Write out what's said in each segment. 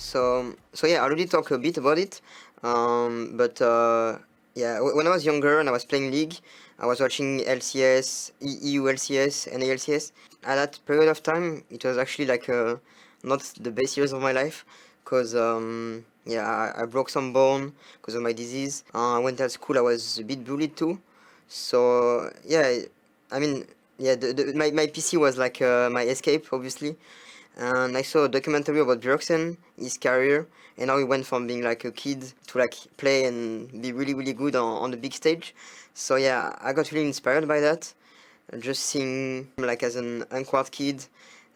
So yeah, I already talked a bit about it, but yeah, when I was younger and I was playing League, I was watching LCS, EU LCS, and ALCS. At that period of time, it was actually like not the best years of my life, because yeah, I broke some bone because of my disease. I went to school, I was a bit bullied too. So yeah, I mean, yeah, my PC was like my escape, obviously. And I saw a documentary about Bjergsen, his career, and how he went from being like a kid to like play and be really, really good on the big stage. So yeah, I got really inspired by that. Just seeing him like as an unquart kid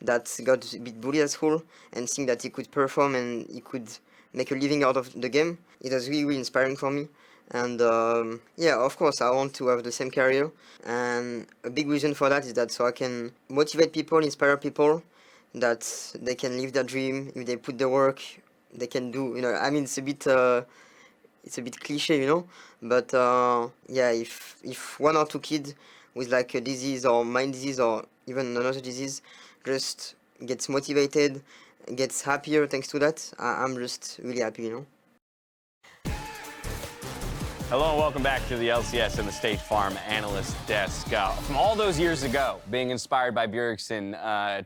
that got a bit bullied at school, and seeing that he could perform and he could make a living out of the game, it was really, really inspiring for me. And yeah, of course, I want to have the same career. And a big reason for that is that so I can motivate people, inspire people, that they can live their dream. If they put the work, they can do, you know, I mean, it's a bit cliche, you know, but yeah, if one or two kids with like a disease or mind disease or even another disease just gets motivated, gets happier thanks to that, I'm just really happy, you know. Hello and welcome back to the LCS and the State Farm Analyst Desk. From all those years ago, being inspired by Bjergsen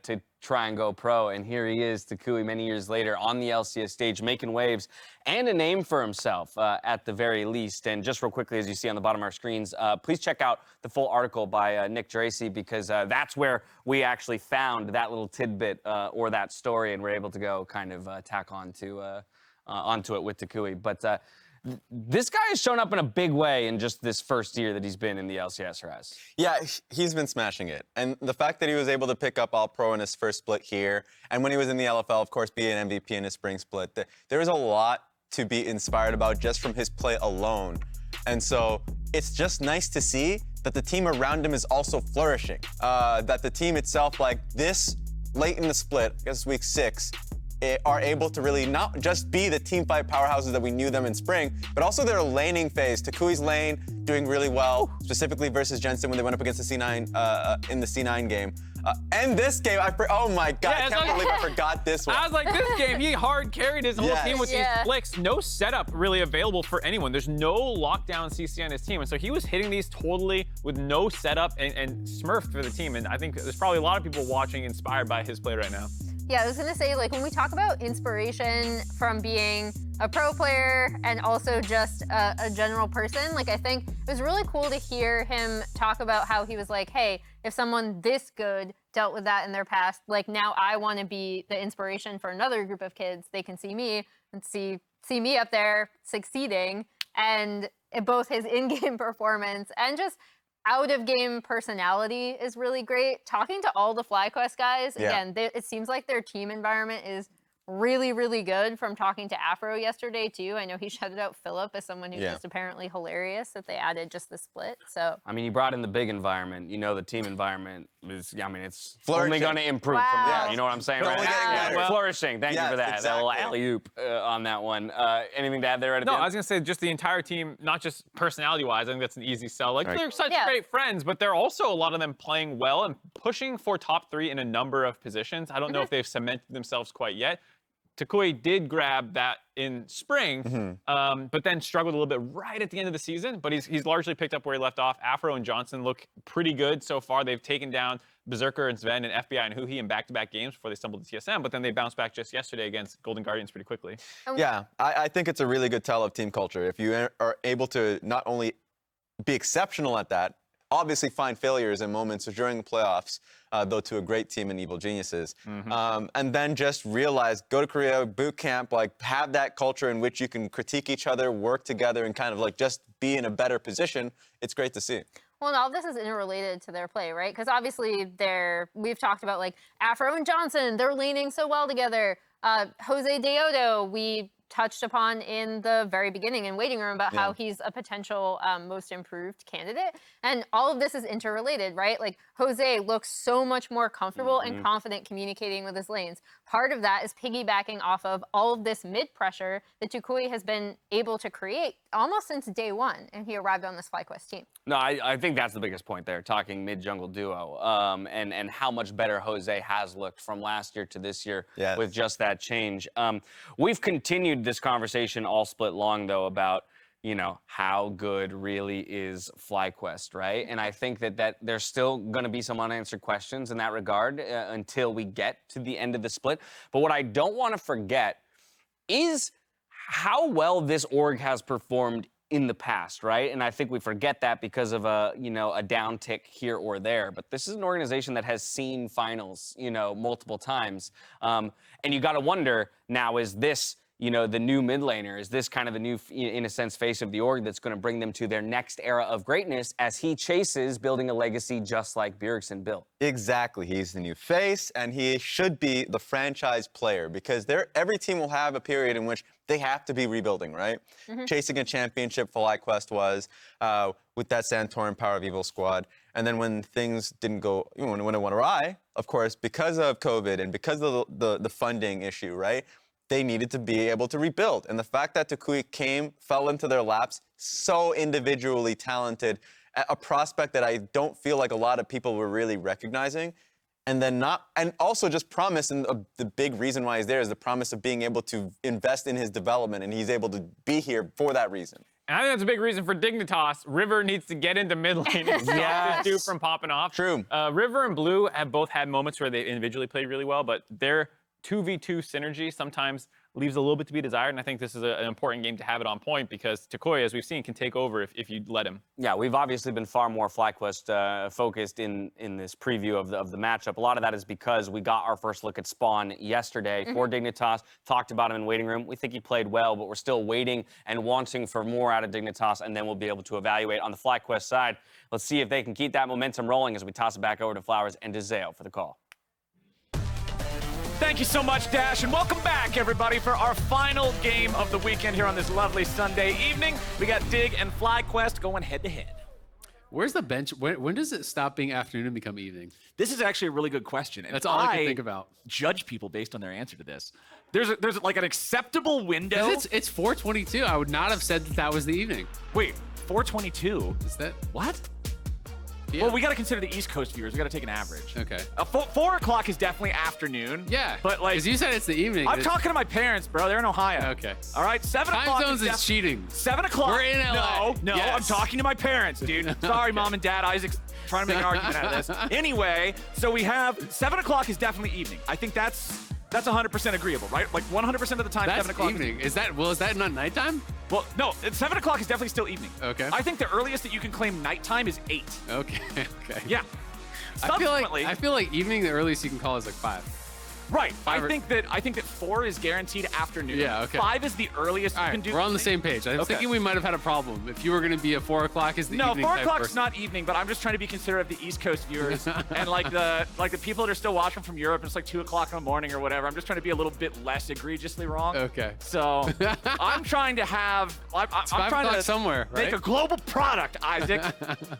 to try and go pro, and here he is, toucouille, many years later on the LCS stage, making waves and a name for himself at the very least. And just real quickly, as you see on the bottom of our screens, please check out the full article by Nick Tracy, because that's where we actually found that little tidbit or that story, and we're able to go kind of tack onto it with toucouille. But this guy has shown up in a big way in just this first year that he's been in the LCS RS. Yeah, he's been smashing it. And the fact that he was able to pick up All-Pro in his first split here, and when he was in the LFL, of course, be an MVP in his spring split, there is a lot to be inspired about just from his play alone. And so it's just nice to see that the team around him is also flourishing. That the team itself, like this late in the split, I guess week 6, are able to really not just be the team fight powerhouses that we knew them in spring, but also their laning phase. toucouille's lane doing really well, specifically versus Johnsun when they went up against the C9 in the C9 game. And this game, oh my God, I can't believe I forgot this one. I was like, this game, he hard carried his whole team with these flicks. No setup really available for anyone. There's no lockdown CC on his team. And so he was hitting these totally with no setup and smurfed for the team. And I think there's probably a lot of people watching inspired by his play right now. Yeah, I was gonna say, like, when we talk about inspiration from being a pro player and also just a general person, like, I think it was really cool to hear him talk about how he was like, hey, if someone this good dealt with that in their past, like, now I want to be the inspiration for another group of kids. They can see me and see me up there succeeding, and both his in-game performance and just out-of-game personality is really great. Talking to all the FlyQuest guys, again, it seems like their team environment is really, really good. From talking to Afro yesterday, too. I know he shouted out Philip as someone who's just apparently hilarious that they added just the split. So I mean, you brought in the big environment. You know, the team environment is, I mean, it's only going to improve from there. You know what I'm saying? Right? Flourishing. Thank you for that. That little alley-oop on that one. Anything to add there? No, I was going to say just the entire team, not just personality-wise. I think that's an easy sell. Like, they're such great friends, but they're also, a lot of them, playing well and pushing for top 3 in a number of positions. I don't know if they've cemented themselves quite yet. toucouille did grab that in spring, but then struggled a little bit right at the end of the season. But he's largely picked up where he left off. Afro and Johnsun look pretty good so far. They've taken down Berserker and Sven and FBI and Huhi in back-to-back games before they stumbled to TSM, but then they bounced back just yesterday against Golden Guardians pretty quickly. Yeah, I think it's a really good tell of team culture. If you are able to not only be exceptional at that, obviously find failures and moments during the playoffs, though to a great team in Evil Geniuses. And then just realize, go to Korea, boot camp, like have that culture in which you can critique each other, work together, and kind of like just be in a better position. It's great to see. Well, and all this is interrelated to their play, right? Because obviously we've talked about like Afro and Johnsun, they're leaning so well together. Josedeodo, we touched upon in the very beginning in Waiting Room about how he's a potential most improved candidate. And all of this is interrelated, right? Like, Jose looks so much more comfortable and confident communicating with his lanes. part of that is piggybacking off of all of this mid pressure that toucouille has been able to create almost since day one, and he arrived on this FlyQuest team. No, I think that's the biggest point there, talking mid-jungle duo, and how much better Jose has looked from last year to this year with just that change. We've continued this conversation all split long, though, about, you know, how good really is FlyQuest, right? And I think that there's still going to be some unanswered questions in that regard until we get to the end of the split. But what I don't want to forget is how well this org has performed in the past, right? And I think we forget that because of a downtick here or there. But this is an organization that has seen finals, multiple times. And you got to wonder now, is this, the new mid laner? Is this kind of the new, in a sense, face of the org that's going to bring them to their next era of greatness as he chases building a legacy just like Bjergsen built? Exactly. He's the new face, and he should be the franchise player because every team will have a period in which they have to be rebuilding, right? Chasing a championship, FlyQuest was, with that Santorin Power of Evil squad. And then when things didn't go, when it went awry, of course, because of COVID and because of the funding issue, right? They needed to be able to rebuild. And the fact that toucouille fell into their laps, so individually talented, a prospect that I don't feel like a lot of people were really recognizing, and also just promise, and the big reason why he's there is the promise of being able to invest in his development, and he's able to be here for that reason. And I think that's a big reason for Dignitas. River needs to get into mid lane and stop this dude from popping off. True. River and Blue have both had moments where they individually played really well, but their 2v2 synergy sometimes leaves a little bit to be desired, and I think this is an important game to have it on point because toucouille, as we've seen, can take over if you let him. Yeah, we've obviously been far more FlyQuest focused in this preview of the matchup. A lot of that is because we got our first look at Spawn yesterday for Dignitas, talked about him in waiting room. We think he played well, but we're still waiting and wanting for more out of Dignitas, and then we'll be able to evaluate on the FlyQuest side. Let's see if they can keep that momentum rolling as we toss it back over to Flowers and to Azael for the call. Thank you so much, Dash, and welcome back, everybody, for our final game of the weekend here on this lovely Sunday evening. We got Dig and FlyQuest going head-to-head. Where's the bench? When does it stop being afternoon and become evening? This is actually a really good question. And that's all I can think about. Judge people based on their answer to this. There's like an acceptable window. It's 4:22. I would not have said that was the evening. Wait, 4:22? Is that what? Yeah. Well, we got to consider the East Coast viewers. We got to take an average. Okay. 4 o'clock is definitely afternoon. Yeah. But like, because you said it's the evening. I'm talking to my parents, bro. They're in Ohio. Okay. All right. 7 o'clock. Time zones is cheating. 7 o'clock. We're in LA. No, yes. I'm talking to my parents, dude. Sorry, Mom and Dad. Isaac's trying to make an argument out of this. Anyway, so we have 7 o'clock is definitely evening. I think that's 100% agreeable, right? Like 100% of the time, that's 7 o'clock. Evening. Is that not nighttime? Well, no, 7 o'clock is definitely still evening. Okay. I think the earliest that you can claim nighttime is 8. Okay. Okay. Yeah. I feel like evening, the earliest you can call is like 5. Right. I think that 4 is guaranteed afternoon. Yeah, okay. 5 is the earliest you can do. We're on the same page. I was thinking we might have had a problem. If you were going to be a 4 o'clock is the evening. No, 4 o'clock's not evening, but I'm just trying to be considerate of the East Coast viewers and like the people that are still watching from Europe. It's like 2 o'clock in the morning or whatever. I'm just trying to be a little bit less egregiously wrong. Okay. So I'm trying to have. I'm trying to somewhere, right? Make a global product, Isaac.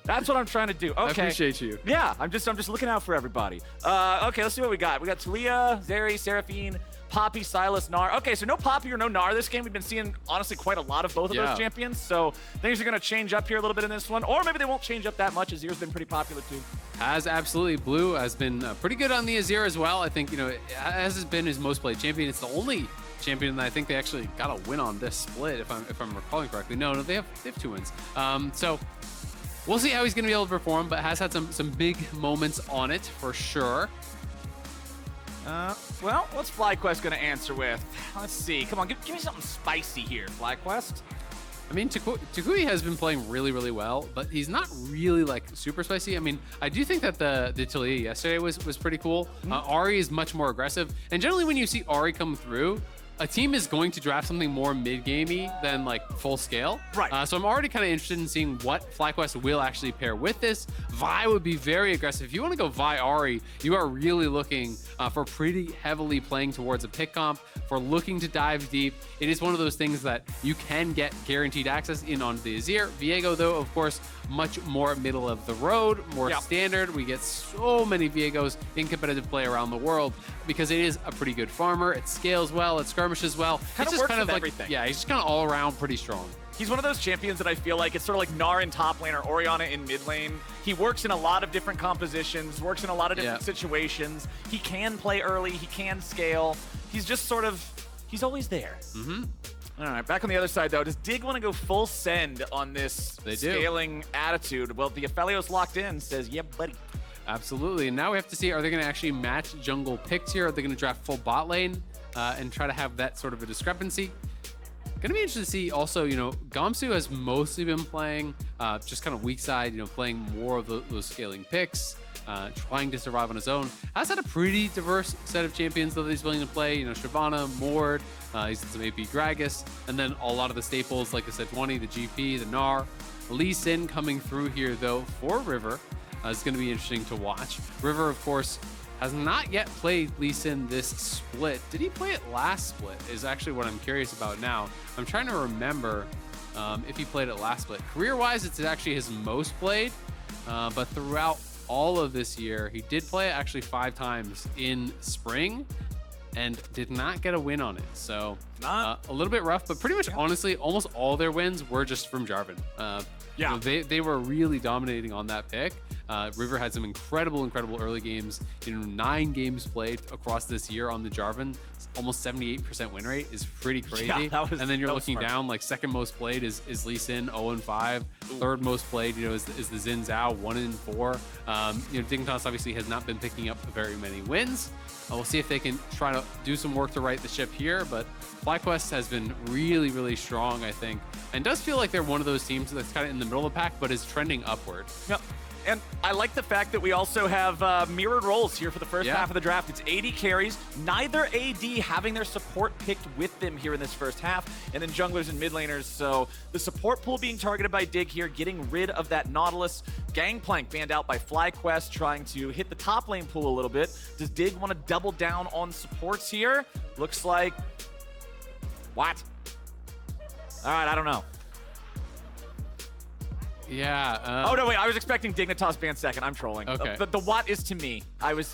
That's what I'm trying to do. Okay. I appreciate you. Yeah, I'm just looking out for everybody. Okay, let's see what we got. We got Talia, Zeri, Seraphine, Poppy, Silas, Gnar. Okay, so no Poppy or no Gnar this game. We've been seeing, honestly, quite a lot of both of those champions. So things are going to change up here a little bit in this one. Or maybe they won't change up that much. Azir's been pretty popular, too. Absolutely. Blue has been pretty good on the Azir as well. I think, as has been his most played champion. It's the only champion that I think they actually got a win on this split, if I'm recalling correctly. No, they have 2 wins. So we'll see how he's going to be able to perform, but has had some big moments on it for sure. Well, what's FlyQuest going to answer with? Let's see. Come on, give me something spicy here, FlyQuest. I mean, toucouille has been playing really, really well, but he's not really like super spicy. I mean, I do think that the Talia yesterday was pretty cool. Ahri is much more aggressive, and generally when you see Ahri come through, a team is going to draft something more mid-gamey than like full scale. Right. So I'm already kind of interested in seeing what FlyQuest will actually pair with this. Vi would be very aggressive. If you want to go Vi Ahri, you are really looking for pretty heavily playing towards a pick comp. if we're looking to dive deep, it is one of those things that you can get guaranteed access in onto the Azir. Viego, though, of course, much more middle of the road, more standard. We get so many Viegos in competitive play around the world because it is a pretty good farmer. It scales well, it skirmishes well. It's just kind of like everything. Yeah, he's just kind of all around pretty strong. He's one of those champions that I feel like it's sort of like Gnar in top lane or Orianna in mid lane. He works in a lot of different compositions, works in a lot of different situations. He can play early, he can scale. He's just sort of, he's always there. All right, back on the other side, though. Does Dig want to go full send on this scaling attitude? Well, the Aphelios locked in says, yeah, buddy. Absolutely. And now we have to see, are they going to actually match jungle picks here? Are they going to draft full bot lane and try to have that sort of a discrepancy? Gonna be interesting to see also, you know, Gamsu has mostly been playing just kind of weak side, you know, playing more of those scaling picks, trying to survive on his own. Has had a pretty diverse set of champions though that he's willing to play, you know, Shyvana, Mord, he's had some AP Gragas, and then a lot of the staples like the Sejuani, the GP, the Gnar. Lee Sin coming through here though for River is gonna be interesting to watch. River, of course, has not yet played Lee Sin this split. Did he play it last split is actually what I'm curious about now. I'm trying to remember if he played it last split. Career-wise, it's actually his most played, but throughout all of this year, he did play it actually 5 times in spring and did not get a win on it. So a little bit rough, but pretty much honestly, almost all their wins were just from Jarvan. You know, they were really dominating on that pick. River had some incredible early games. You know, 9 games played across this year on the Jarvan. Almost 78% win rate is pretty crazy. Yeah, and then you're looking down, like second most played is Lee Sin, 0-5. Third most played, you know, is the Xin Zhao, 1-4. You know, Dignitas obviously has not been picking up very many wins. We'll see if they can try to do some work to right the ship here, but FlyQuest has been really strong, I think, and does feel like they're one of those teams that's kind of in the middle of the pack, but is trending upward. Yep. And I like the fact that we also have mirrored roles here for the first half of the draft. It's AD carries, neither AD having their support picked with them here in this first half, and then junglers and mid laners. So the support pool being targeted by Dig here, getting rid of that Nautilus. Gangplank banned out by FlyQuest, trying to hit the top lane pool a little bit. Does Dig want to double down on supports here? Looks like... What? All right, I don't know. Yeah. Oh, no, wait. I was expecting Dignitas ban second. I'm trolling. Okay. The what is to me. I was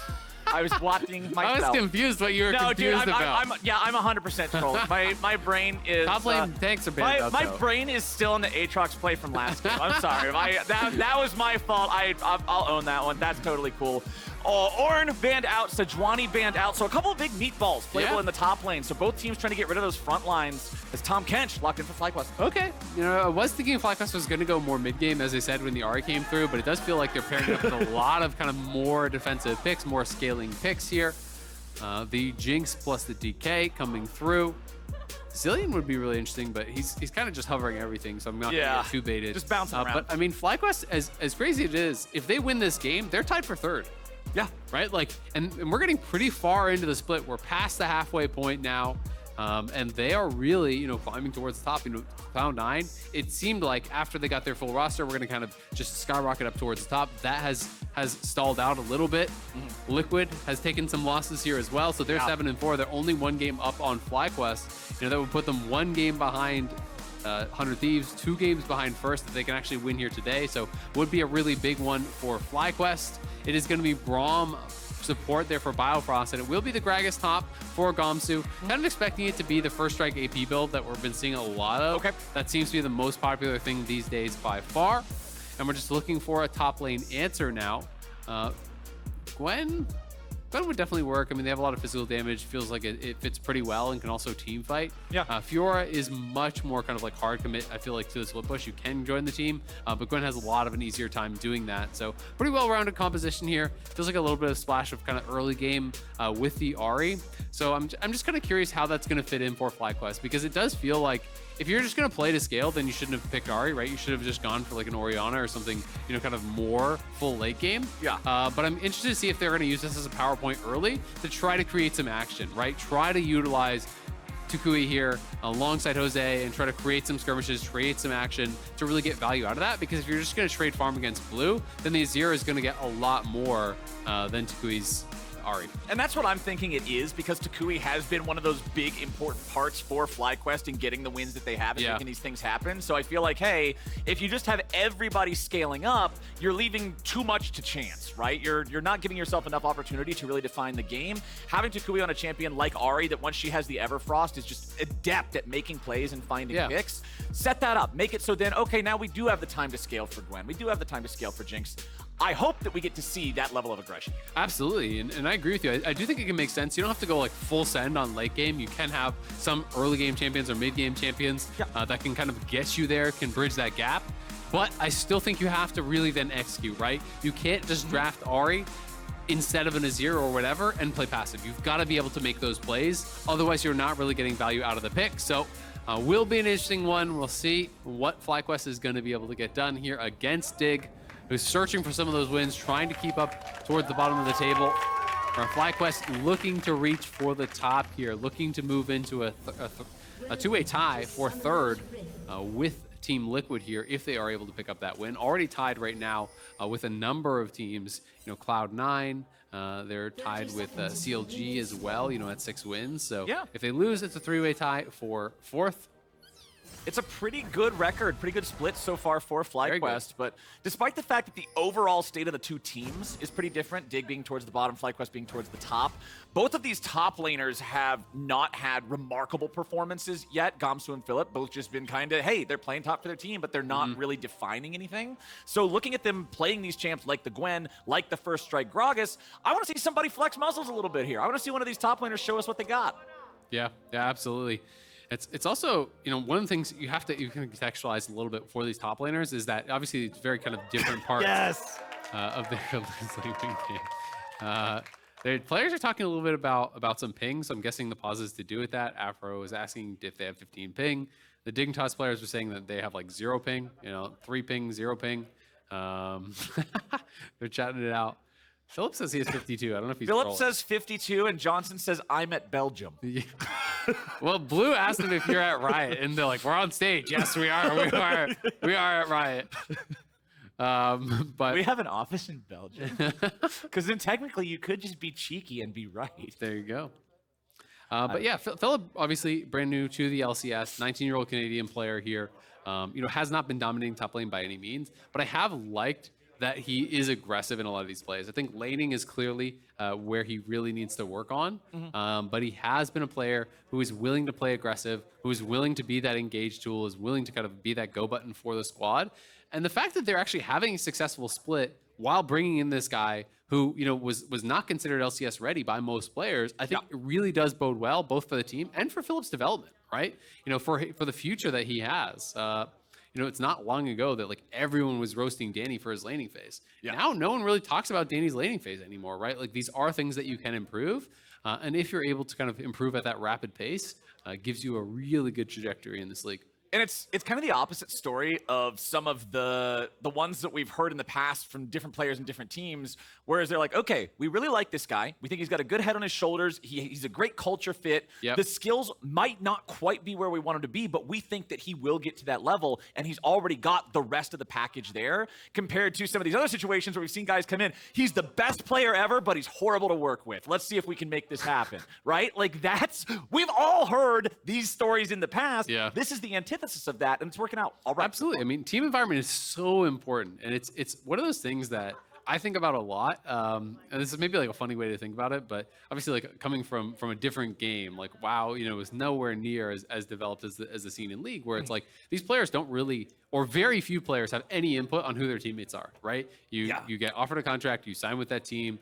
watching myself. I was confused what you were confused about. I'm 100% trolling. My brain is... Top lane tanks are banned out, My brain is still in the Aatrox play from last game. I'm sorry. That was my fault. I'll own that one. That's totally cool. Ornn banned out, Sejuani banned out. So a couple of big meatballs playable in the top lane. So both teams trying to get rid of those front lines as Tahm Kench locked in for FlyQuest. Okay. You know, I was thinking FlyQuest was going to go more mid-game, as they said, when the Ahri came through, but it does feel like they're pairing up with a lot of kind of more defensive picks, more scaling picks here. The Jinx plus the DK coming through. Zillion would be really interesting, but he's kind of just hovering everything, so I'm not going to get too baited. Just bouncing around. But, I mean, FlyQuest, as crazy as it is, if they win this game, they're tied for 3rd. Yeah. Right? Like, and we're getting pretty far into the split. We're past the halfway point now. And they are really, you know, climbing towards the top. You know, Cloud 9, it seemed like after they got their full roster, we're going to kind of just skyrocket up towards the top. That has stalled out a little bit. Liquid has taken some losses here as well. So they're 7-4. They're only 1 game up on FlyQuest. You know, that would put them 1 game behind 100 Thieves, 2 games behind first if they can actually win here today. So would be a really big one for FlyQuest. It is going to be Braum support there for Biofrost, and it will be the Gragas top for Gamsu. Kind of expecting it to be the first strike AP build that we've been seeing a lot of. Okay. That seems to be the most popular thing these days by far. And we're just looking for a top lane answer now. Gwen would definitely work. I mean, they have a lot of physical damage. Feels like it fits pretty well and can also team fight. Yeah. Fiora is much more kind of like hard commit, I feel like, to the split push. You can join the team, but Gwen has a lot of an easier time doing that. So pretty well-rounded composition here. Feels like a little bit of splash of kind of early game with the Ahri. So I'm just kind of curious how that's going to fit in for FlyQuest, because it does feel like if you're just going to play to scale, then you shouldn't have picked Ahri, right? You should have just gone for like an Orianna or something, you know, kind of more full late game. Yeah. But I'm interested to see if they're going to use this as a PowerPoint early to try to create some action, right? Try to utilize toucouille here alongside Jose and try to create some skirmishes, create some action to really get value out of that. Because if you're just going to trade farm against blue, then the Azir is going to get a lot more than toucouille's Ahri. And that's what I'm thinking it is, because toucouille has been one of those big important parts for FlyQuest in getting the wins that they have and making these things happen. So I feel like, hey, if you just have everybody scaling up, you're leaving too much to chance, right? You're not giving yourself enough opportunity to really define the game. Having toucouille on a champion like Ahri, that once she has the Everfrost is just adept at making plays and finding picks, set that up. Make it so then, okay, now we do have the time to scale for Gwen. We do have the time to scale for Jinx. I hope that we get to see that level of aggression. Absolutely, and I agree with you. I do think it can make sense. You don't have to go like full send on late game. You can have some early game champions or mid game champions that can kind of get you there, can bridge that gap. But I still think you have to really then execute, right? You can't just draft Ahri instead of an Azir or whatever and play passive. You've got to be able to make those plays. Otherwise, you're not really getting value out of the pick. So will be an interesting one. We'll see what FlyQuest is going to be able to get done here against Dig, who's searching for some of those wins, trying to keep up towards the bottom of the table. FlyQuest looking to reach for the top here, looking to move into a two-way tie for third with Team Liquid here if they are able to pick up that win. Already tied right now with a number of teams. You know, Cloud9, they're tied with CLG as well, you know, at 6 wins. So if they lose, it's a three-way tie for fourth. It's a pretty good record, pretty good split so far for FlyQuest, but despite the fact that the overall state of the two teams is pretty different, Dig being towards the bottom, FlyQuest being towards the top, both of these top laners have not had remarkable performances yet. Gamsu and Philip both just been kind of, hey, they're playing top for their team, but they're not really defining anything. So looking at them playing these champs like the Gwen, like the First Strike Gragas, I want to see somebody flex muscles a little bit here. I want to see one of these top laners show us what they got. Yeah, absolutely. It's also, you know, one of the things you can contextualize a little bit for these top laners is that obviously it's very kind of different parts of their lane game. The players are talking a little bit about some ping, so I'm guessing the pause is to do with that. Afro is asking if they have 15 ping. The Dignitas players are saying that they have like 0 ping, you know, 3 ping, 0 ping. They're chatting it out. Philip says he has 52. I don't know if he's Philip trolling. says 52, and Johnsun says, I'm at Belgium. Yeah. Well, Blue asked him if you're at Riot, and they're like, we're on stage. Yes, we are. We are at Riot. But we have an office in Belgium. Because then technically you could just be cheeky and be right. There you go. But yeah, Philip, obviously brand new to the LCS, 19-year-old Canadian player here. You know, has not been dominating top lane by any means, but I have liked that he is aggressive in a lot of these plays. I think laning is clearly where he really needs to work on, but he has been a player who is willing to play aggressive, who is willing to be that engage tool, is willing to kind of be that go button for the squad. And the fact that they're actually having a successful split while bringing in this guy who, you know, was not considered LCS ready by most players, I think it really does bode well, both for the team and for Philip's development, right? You know, for the future that he has. You know, it's not long ago that like everyone was roasting Danny for his laning phase. Now no one really talks about Danny's laning phase anymore, right? Like these are things that you can improve. And if you're able to kind of improve at that rapid pace, gives you a really good trajectory in this league. And it's kind of the opposite story of some of the ones that we've heard in the past from different players and different teams, whereas they're like, okay, we really like this guy. We think he's got a good head on his shoulders. He's a great culture fit. The skills might not quite be where we want him to be, but we think that he will get to that level, and he's already got the rest of the package there, compared to some of these other situations where we've seen guys come in. He's the best player ever, but he's horrible to work with. Let's see if we can make this happen, right? Like we've all heard these stories in the past. This is the antithesis of that, and it's working out all right. Absolutely. I mean, team environment is so important, and it's one of those things that I think about a lot. And this is maybe like a funny way to think about it, but obviously, like coming from a different game, like WoW, you know, is nowhere near as developed as the scene in League, where it's like these players don't really, or very few players have any input on who their teammates are, right? You get offered a contract, you sign with that team.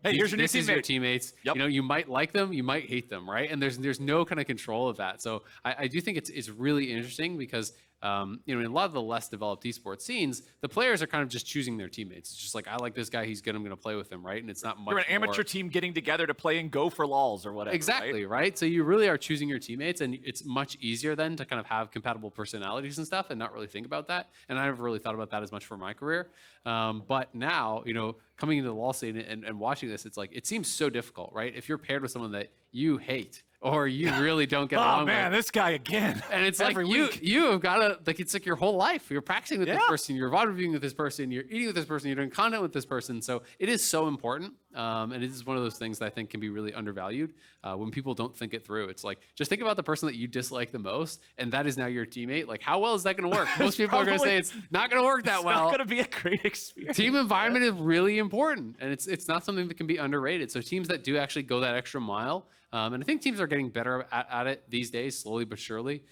Hey, here's your new teammate. Is your teammates. You know, you might like them, you might hate them, right? And there's no kind of control of that. So I do think it's really interesting because you know, in a lot of the less developed esports scenes, the players are kind of just choosing their teammates. It's just like, I like this guy, he's good, I'm going to play with him, right? And it's not much. You're an amateur team getting together to play and go for lols or whatever. Exactly, right? So you really are choosing your teammates, and it's much easier then to kind of have compatible personalities and stuff and not really think about that. And I never really thought about that as much for my career. But now, you know, coming into the LoL scene and watching this, it's like, it seems so difficult, right? If you're paired with someone that you hate, or you really don't get along with. Oh man, this guy again. And it's like you have got to, like, it's like your whole life. You're practicing with this person, you're VOD reviewing with this person, you're eating with this person, you're doing content with this person. So it is so important. And it is one of those things that I think can be really undervalued when people don't think it through. It's like, just think about the person that you dislike the most, and that is now your teammate. Like, how well is that going to work? Most people are going to say it's not going to work that well. It's not going to be a great experience. Team environment is really important, and it's not something that can be underrated. So teams that do actually go that extra mile, and I think teams are getting better at it these days, slowly but surely,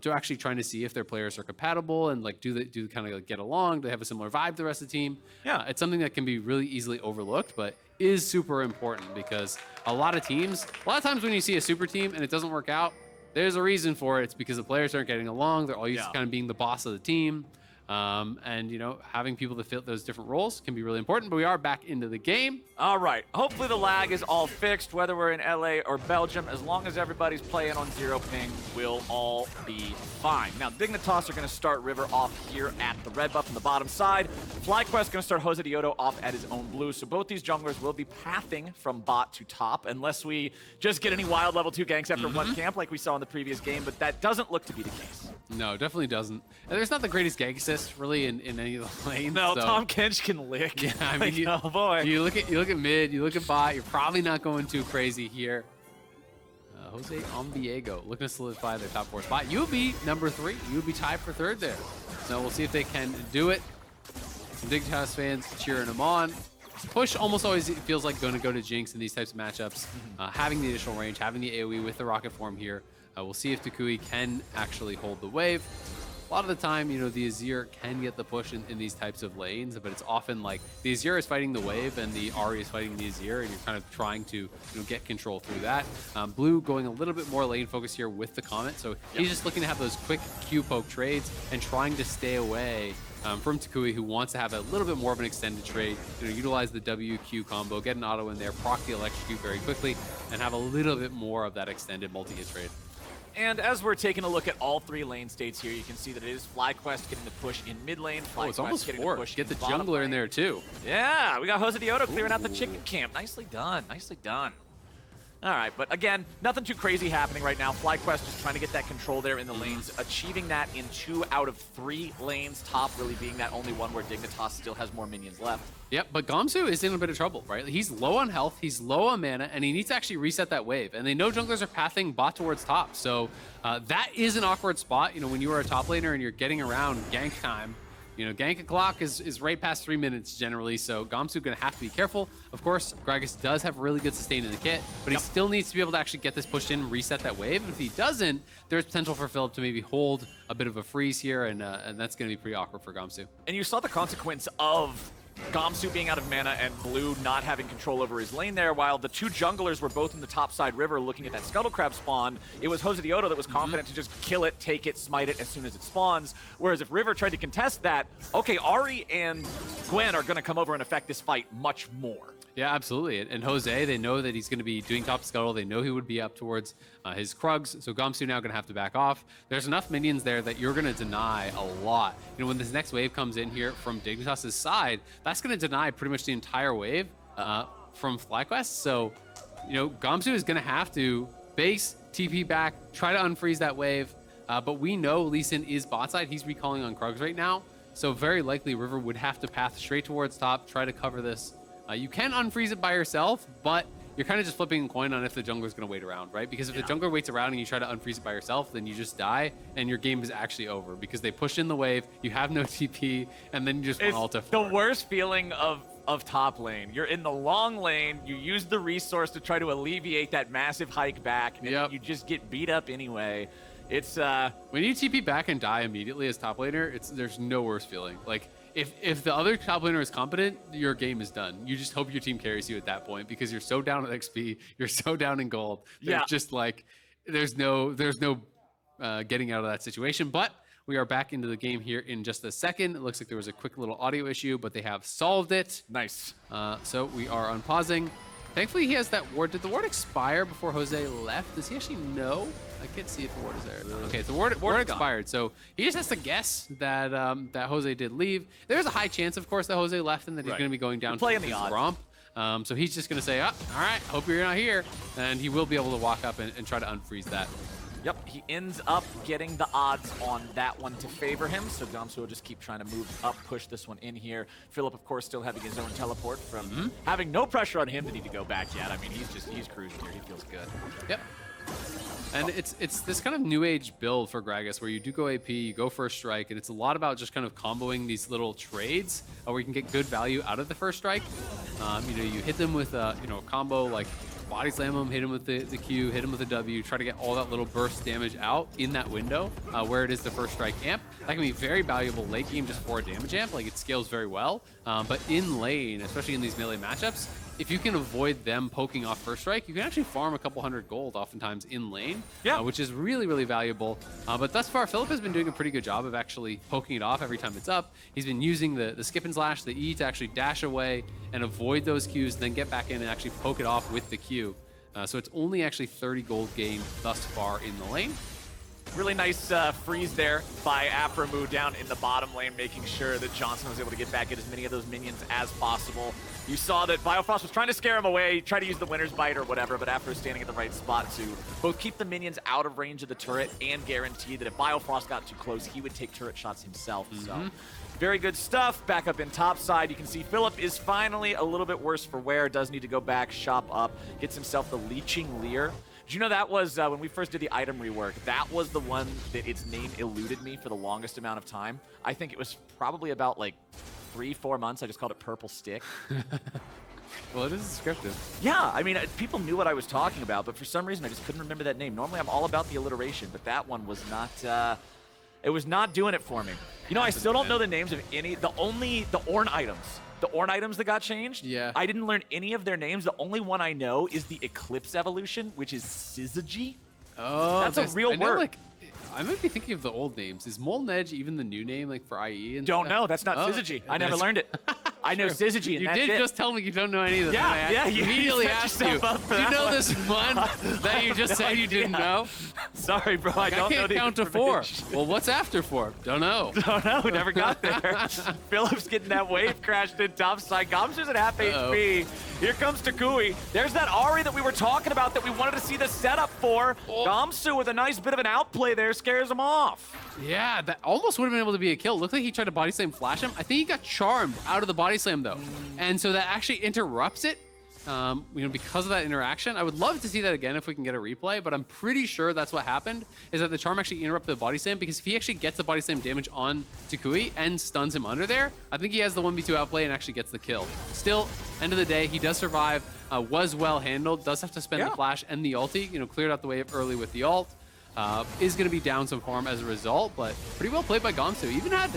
to actually trying to see if their players are compatible and like do they kind of like get along, do they have a similar vibe to the rest of the team. Yeah, it's something that can be really easily overlooked, but is super important because a lot of times when you see a super team and it doesn't work out, there's a reason for it. It's because the players aren't getting along. They're all used to kind of being the boss of the team. And, you know, having people that fit those different roles can be really important, but we are back into the game. All right. Hopefully the lag is all fixed, whether we're in LA or Belgium. As long as everybody's playing on 0 ping, we'll all be fine. Now, Dignitas are going to start River off here at the red buff on the bottom side. FlyQuest going to start Josedeodo off at his own blue. So both these junglers will be pathing from bot to top, unless we just get any wild level 2 ganks after one camp like we saw in the previous game, but that doesn't look to be the case. No, definitely doesn't. And there's not the greatest gank assist really in any of the lanes. No, so. Tahm Kench can lick. Yeah, I mean, oh boy. You look at mid, you look at bot, you're probably not going too crazy here. Jose on Viego looking to solidify their top 4 spot. You would be number 3. You would be tied for 3rd there. So we'll see if they can do it. Some Dignitas fans cheering them on. Push almost always feels like going to go to Jinx in these types of matchups. Having the additional range, having the AoE with the rocket form here. We'll see if toucouille can actually hold the wave. A lot of the time, you know, the Azir can get the push in these types of lanes, but it's often like the Azir is fighting the wave and the Ahri is fighting the Azir, and you're kind of trying to, you know, get control through that. Blue going a little bit more lane focus here with the Comet, so he's just looking to have those quick Q poke trades and trying to stay away from toucouille, who wants to have a little bit more of an extended trade, you know, utilize the WQ combo, get an auto in there, proc the electrocute very quickly, and have a little bit more of that extended multi-hit trade. And as we're taking a look at all 3 lane states here, you can see that it is FlyQuest getting the push in mid lane. Oh, it's almost getting 4. The push Get the bottom jungler lane. in there too. Yeah, we got Josedeodo clearing out the chicken camp. Nicely done. Nicely done. All right, but again, nothing too crazy happening right now. FlyQuest just trying to get that control there in the lanes, achieving that in 2 out of 3 lanes, top really being that only one where Dignitas still has more minions left. Yep, but Gamsu is in a bit of trouble, right? He's low on health, he's low on mana, and he needs to actually reset that wave. And they know junglers are pathing bot towards top, so that is an awkward spot. You know, when you are a top laner and you're getting around gank time, you know, gank clock is right past 3 minutes generally, so Gamsu gonna have to be careful. Of course, Gragas does have really good sustain in the kit, but he still needs to be able to actually get this pushed in, reset that wave. And if he doesn't, there's potential for Philip to maybe hold a bit of a freeze here, and that's gonna be pretty awkward for Gamsu. And you saw the consequence of Gamsu being out of mana and Blue not having control over his lane there, while the 2 junglers were both in the top side river looking at that Scuttle Crab spawn. It was Josedeodo that was confident to just kill it, take it, smite it as soon as it spawns. Whereas if River tried to contest that, okay, Ahri and Gwen are going to come over and affect this fight much more. Yeah, absolutely. And Jose, they know that he's going to be doing top Scuttle. They know he would be up towards his Krugs. So Gamsu now going to have to back off. There's enough minions there that you're going to deny a lot. You know, when this next wave comes in here from Dignitas' side, that's going to deny pretty much the entire wave from FlyQuest. So, you know, Gamsu is going to have to base, TP back, try to unfreeze that wave. But we know Lee Sin is bot side. He's recalling on Krugs right now. So very likely River would have to path straight towards top, try to cover this. You can unfreeze it by yourself, but you're kind of just flipping a coin on if the jungler's going to wait around, right? Because if the jungler waits around and you try to unfreeze it by yourself, then you just die, and your game is actually over because they push in the wave, you have no TP, and then you just want ult the worst feeling of top lane. You're in the long lane, you use the resource to try to alleviate that massive hike back, and you just get beat up anyway. It's when you TP back and die immediately as top laner, there's no worse feeling. Like, if the other top laner is competent, your game is done. You just hope your team carries you at that point because you're so down at XP, you're so down in gold. There's just like, there's no getting out of that situation. But we are back into the game here in just a second. It looks like there was a quick little audio issue, but they have solved it. Nice. So we are unpausing. Thankfully, he has that ward. Did the ward expire before Jose left? Does he actually know? I can't see if the ward is there. Okay, the ward expired. So he just has to guess that that Jose did leave. There's a high chance, of course, that Jose left and that he's going to be going down to his Braum. So he's just going to say, all right, hope you're not here. And he will be able to walk up and try to unfreeze that. Yep, he ends up getting the odds on that one to favor him, so Gamsu will just keep trying to move up, push this one in here. Philip, of course, still having his own teleport from having no pressure on him to need to go back yet. I mean, he's cruising here. He feels good. Yep. And it's this kind of new age build for Gragas where you do go AP, you go first strike, and it's a lot about just kind of comboing these little trades where you can get good value out of the first strike. You know, you hit them with a combo like body slam them, hit him with the Q, hit him with the W, try to get all that little burst damage out in that window where it is the first strike amp. That can be very valuable late game just for a damage amp. Like, it scales very well. But in lane, especially in these melee matchups, if you can avoid them poking off first strike, you can actually farm a couple hundred gold oftentimes in lane, which is really, really valuable. But thus far, Philip has been doing a pretty good job of actually poking it off every time it's up. He's been using the skip and slash, the E to actually dash away and avoid those Qs, then get back in and actually poke it off with the Q. So it's only actually 30 gold gain thus far in the lane. Really nice freeze there by aphromoo down in the bottom lane, making sure that Johnsun was able to get back at as many of those minions as possible. You saw that Biofrost was trying to scare him away, try to use the winner's bite or whatever, but Aphro standing at the right spot to both keep the minions out of range of the turret and guarantee that if Biofrost got too close, he would take turret shots himself. So very good stuff. Back up in top side, you can see Philip is finally a little bit worse for wear, does need to go back, shop up, gets himself the Leeching Leer. Did you know that was, when we first did the item rework, that was the one that its name eluded me for the longest amount of time? I think it was probably about like 3-4 months. I just called it Purple Stick. Well, it is descriptive. Yeah, I mean, people knew what I was talking about, but for some reason I just couldn't remember that name. Normally I'm all about the alliteration, but that one was not, it was not doing it for me. You know, I still don't know the names of any, the Ornn items. The Ornn items that got changed, I didn't learn any of their names. The only one I know is the Eclipse evolution, which is Syzygy. Oh, that's a real word. Like, I might be thinking of the old names. Is Molten Edge even the new name, like for IE? And don't know. That's not Syzygy. I never learned it. I know Syzygy, and you that's did it. just tell me you don't know any of them. Yeah, you immediately asked you. Do you know this one that you just said you didn't know? Sorry, bro. I don't know. I can't count to 4. Well, what's after 4? Don't know. Don't know. Never got there. Philip's getting that wave crashed in top side. Gamsu's at half HP. Here comes toucouille. There's that Ahri that we were talking about that we wanted to see the setup for. Gamsu with a nice bit of an outplay there scares him off. Yeah, that almost would have been able to be a kill. Looked like he tried to body slam flash him. I think he got charmed out of the body slam though. And so that actually interrupts it. You know, because of that interaction. I would love to see that again if we can get a replay, but I'm pretty sure that's what happened, is that the charm actually interrupted the body slam, because if he actually gets the body slam damage on toucouille and stuns him under there, I think he has the 1v2 outplay and actually gets the kill. Still, end of the day, he does survive, was well handled, does have to spend the flash and the ulti, you know, cleared out the wave early with the ult. Is going to be down some farm as a result, but pretty well played by Gamsu. Even had,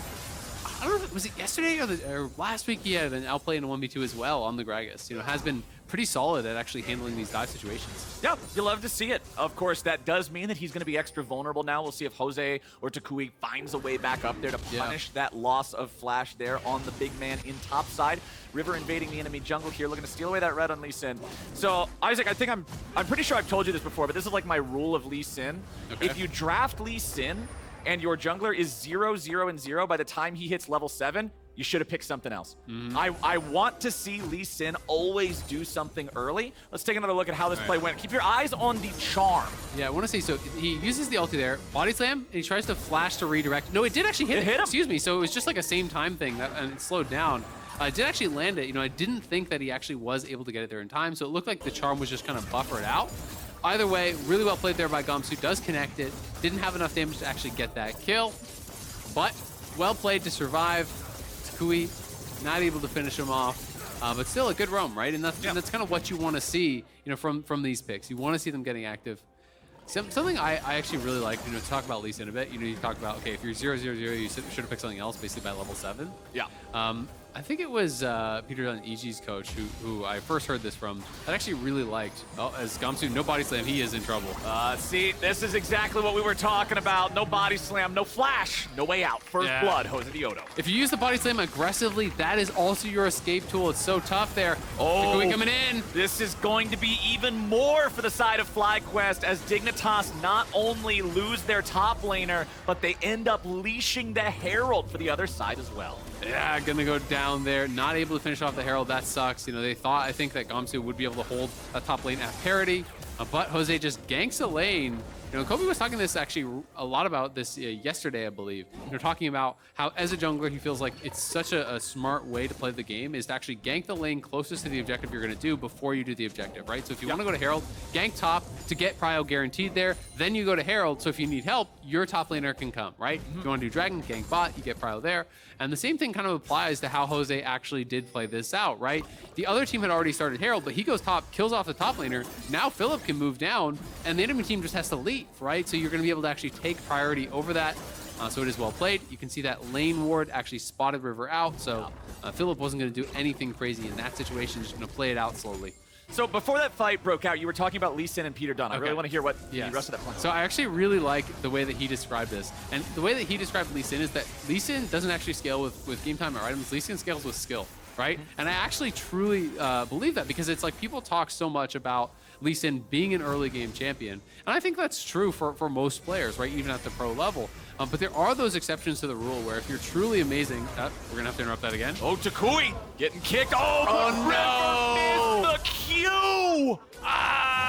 I don't know, was it yesterday or last week he had an outplay in a 1v2 as well on the Gragas. You know, has been pretty solid at actually handling these dive situations. Yep, you love to see it. Of course, that does mean that he's going to be extra vulnerable now. We'll see if Jose or toucouille finds a way back up there to punish that loss of flash there on the big man in top side. River invading the enemy jungle here, looking to steal away that red on Lee Sin. So, Isaac, I think I'm pretty sure I've told you this before, but this is like my rule of Lee Sin. Okay. If you draft Lee Sin and your jungler is 0, 0, and 0 by the time he hits level 7, you should have picked something else. I want to see Lee Sin always do something early. Let's take another look at how this play went. Keep your eyes on the charm. Yeah, I want to see, so he uses the ulti there, body slam, and he tries to flash to redirect. No, it did actually hit him. Excuse me, so it was just like a same time thing, and it slowed down. I did actually land it. You know, I didn't think that he actually was able to get it there in time, so it looked like the charm was just kind of buffered out. Either way, really well played there by Gamsu. Does connect it. Didn't have enough damage to actually get that kill, but well played to survive. toucouille not able to finish him off, but still a good roam, right? And that's kind of what you want to see, you know, from these picks. You want to see them getting active. Something I actually really like, you know, to talk about Lee Sin a bit. You know, you talk about, okay, if you're 0, 0, 0, you should have picked something else basically by level 7. Yeah. I think it was Peter Dunn, EG's coach, who I first heard this from, that I actually really liked. Oh, as Gamsu, no body slam, he is in trouble. See, this is exactly what we were talking about. No body slam, no flash, no way out. First blood, Josedeodo. If you use the body slam aggressively, that is also your escape tool. It's so tough there. toucouille coming in. This is going to be even more for the side of FlyQuest, as Dignitas not only lose their top laner, but they end up leashing the Herald for the other side as well. Yeah, gonna go down there. Not able to finish off the Herald. That sucks. You know, they thought, I think, that Gamsu would be able to hold that top lane at parity, but Jose just ganks a lane. You know, Kobe was talking this actually a lot about this yesterday, I believe. You know, talking about how as a jungler, he feels like it's such a smart way to play the game is to actually gank the lane closest to the objective you're going to do before you do the objective, right? So if you want to go to Herald, gank top to get prio guaranteed there, then you go to Herald, so if you need help, your top laner can come, right? If you want to do Dragon, gank bot, you get prio there. And the same thing kind of applies to how Jose actually did play this out, right? The other team had already started Herald, but he goes top, kills off the top laner. Now Philip can move down, and the enemy team just has to leave, right? So you're going to be able to actually take priority over that. So it is well played. You can see that lane ward actually spotted River out, so Philip wasn't going to do anything crazy in that situation, just going to play it out slowly. So before that fight broke out, you were talking about Lee Sin and Peter Dunn. I really want to hear what the rest of that plan. So I actually really like the way that he described this. And the way that he described Lee Sin is that Lee Sin doesn't actually scale with game time or items. Lee Sin scales with skill, right? And I actually truly believe that because it's like people talk so much about Lee Sin being an early game champion. And I think that's true for most players, right? Even at the pro level. But there are those exceptions to the rule where if you're truly amazing, we're going to have to interrupt that again. Oh, toucouille getting kicked. Oh, no! Missed the Q!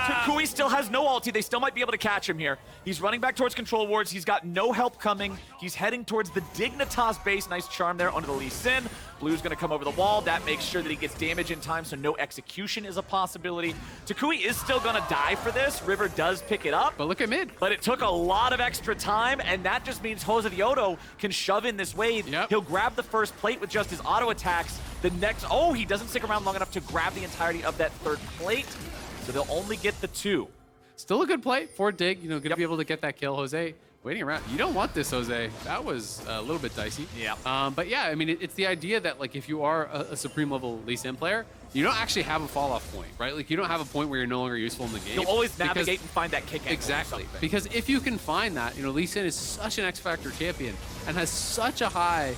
toucouille still has no ulti. They still might be able to catch him here. He's running back towards control wards. He's got no help coming. He's heading towards the Dignitas base. Nice charm there onto the Lee Sin. Blue's going to come over the wall. That makes sure that he gets damage in time, so no execution is a possibility. toucouille is still going to die for this. River does pick it up. But look at mid. But it took a lot of extra time, and that just means Josedeodo can shove in this wave. He'll grab the first plate with just his auto attacks. The next, he doesn't stick around long enough to grab the entirety of that third plate, so they'll only get the 2. Still a good play for Dig, you know, gonna be able to get that kill. Jose waiting around. You don't want this, Jose. That was a little bit dicey. But yeah, I mean, it's the idea that like if you are a supreme level Lee Sin player, you don't actually have a fall off point, right? Like you don't have a point where you're no longer useful in the game. You'll always navigate and find that kick angle. Exactly. Because if you can find that, you know, Lee Sin is such an X Factor champion and has such a high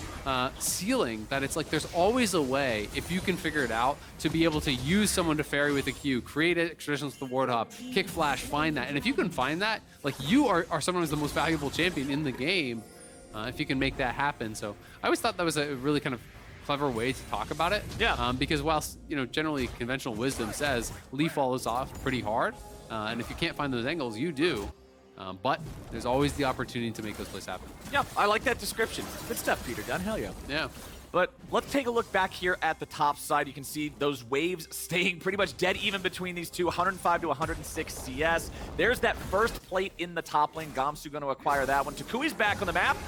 ceiling that it's like there's always a way, if you can figure it out, to be able to use someone to ferry with a Q, create extraditions with the ward hop, kick flash, find that. And if you can find that, like you are someone who's the most valuable champion in the game if you can make that happen. So I always thought that was a really kind of clever way to talk about it. Because whilst, you know, generally conventional wisdom says Lee follows off pretty hard, and if you can't find those angles, you do. But there's always the opportunity to make those plays happen. Yeah, I like that description. Good stuff, Peter Dunn. Hell yeah. Yeah. But let's take a look back here at the top side. You can see those waves staying pretty much dead even between these two, 105 to 106 CS. There's that first plate in the top lane. Gamsu going to acquire that one. toucouille's back on the map.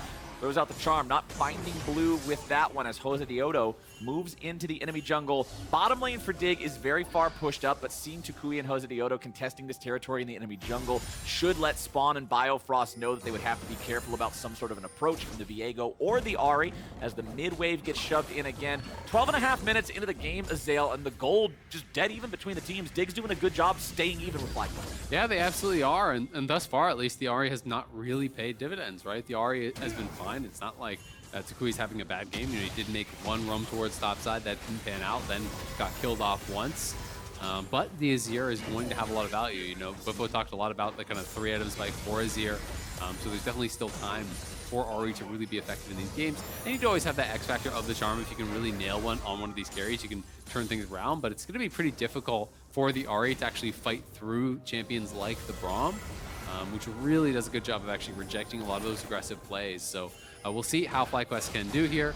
Throws out the charm, not finding blue with that one as Josedeodo moves into the enemy jungle. Bottom lane for Dig is very far pushed up, but seeing toucouille and Josedeodo contesting this territory in the enemy jungle should let Spawn and Biofrost know that they would have to be careful about some sort of an approach from the Viego or the Ahri as the mid wave gets shoved in again. 12.5 minutes into the game, Azael, and the gold just dead even between the teams. Dig's doing a good job staying even with FlyQuest. Yeah, they absolutely are, and thus far, at least, the Ahri has not really paid dividends, right? The Ahri has been fine. It's not like toucouille's having a bad game. You know, he did make one roam towards top side that didn't pan out, then got killed off once. But the Azir is going to have a lot of value. You know, Bufo talked a lot about the kind of 3 items spike for Azir. So there's definitely still time for Ahri to really be effective in these games. And you do always have that X factor of the charm. If you can really nail one on one of these carries, you can turn things around. But it's going to be pretty difficult for the Ahri to actually fight through champions like the Braum, which really does a good job of actually rejecting a lot of those aggressive plays. So we'll see how FlyQuest can do here.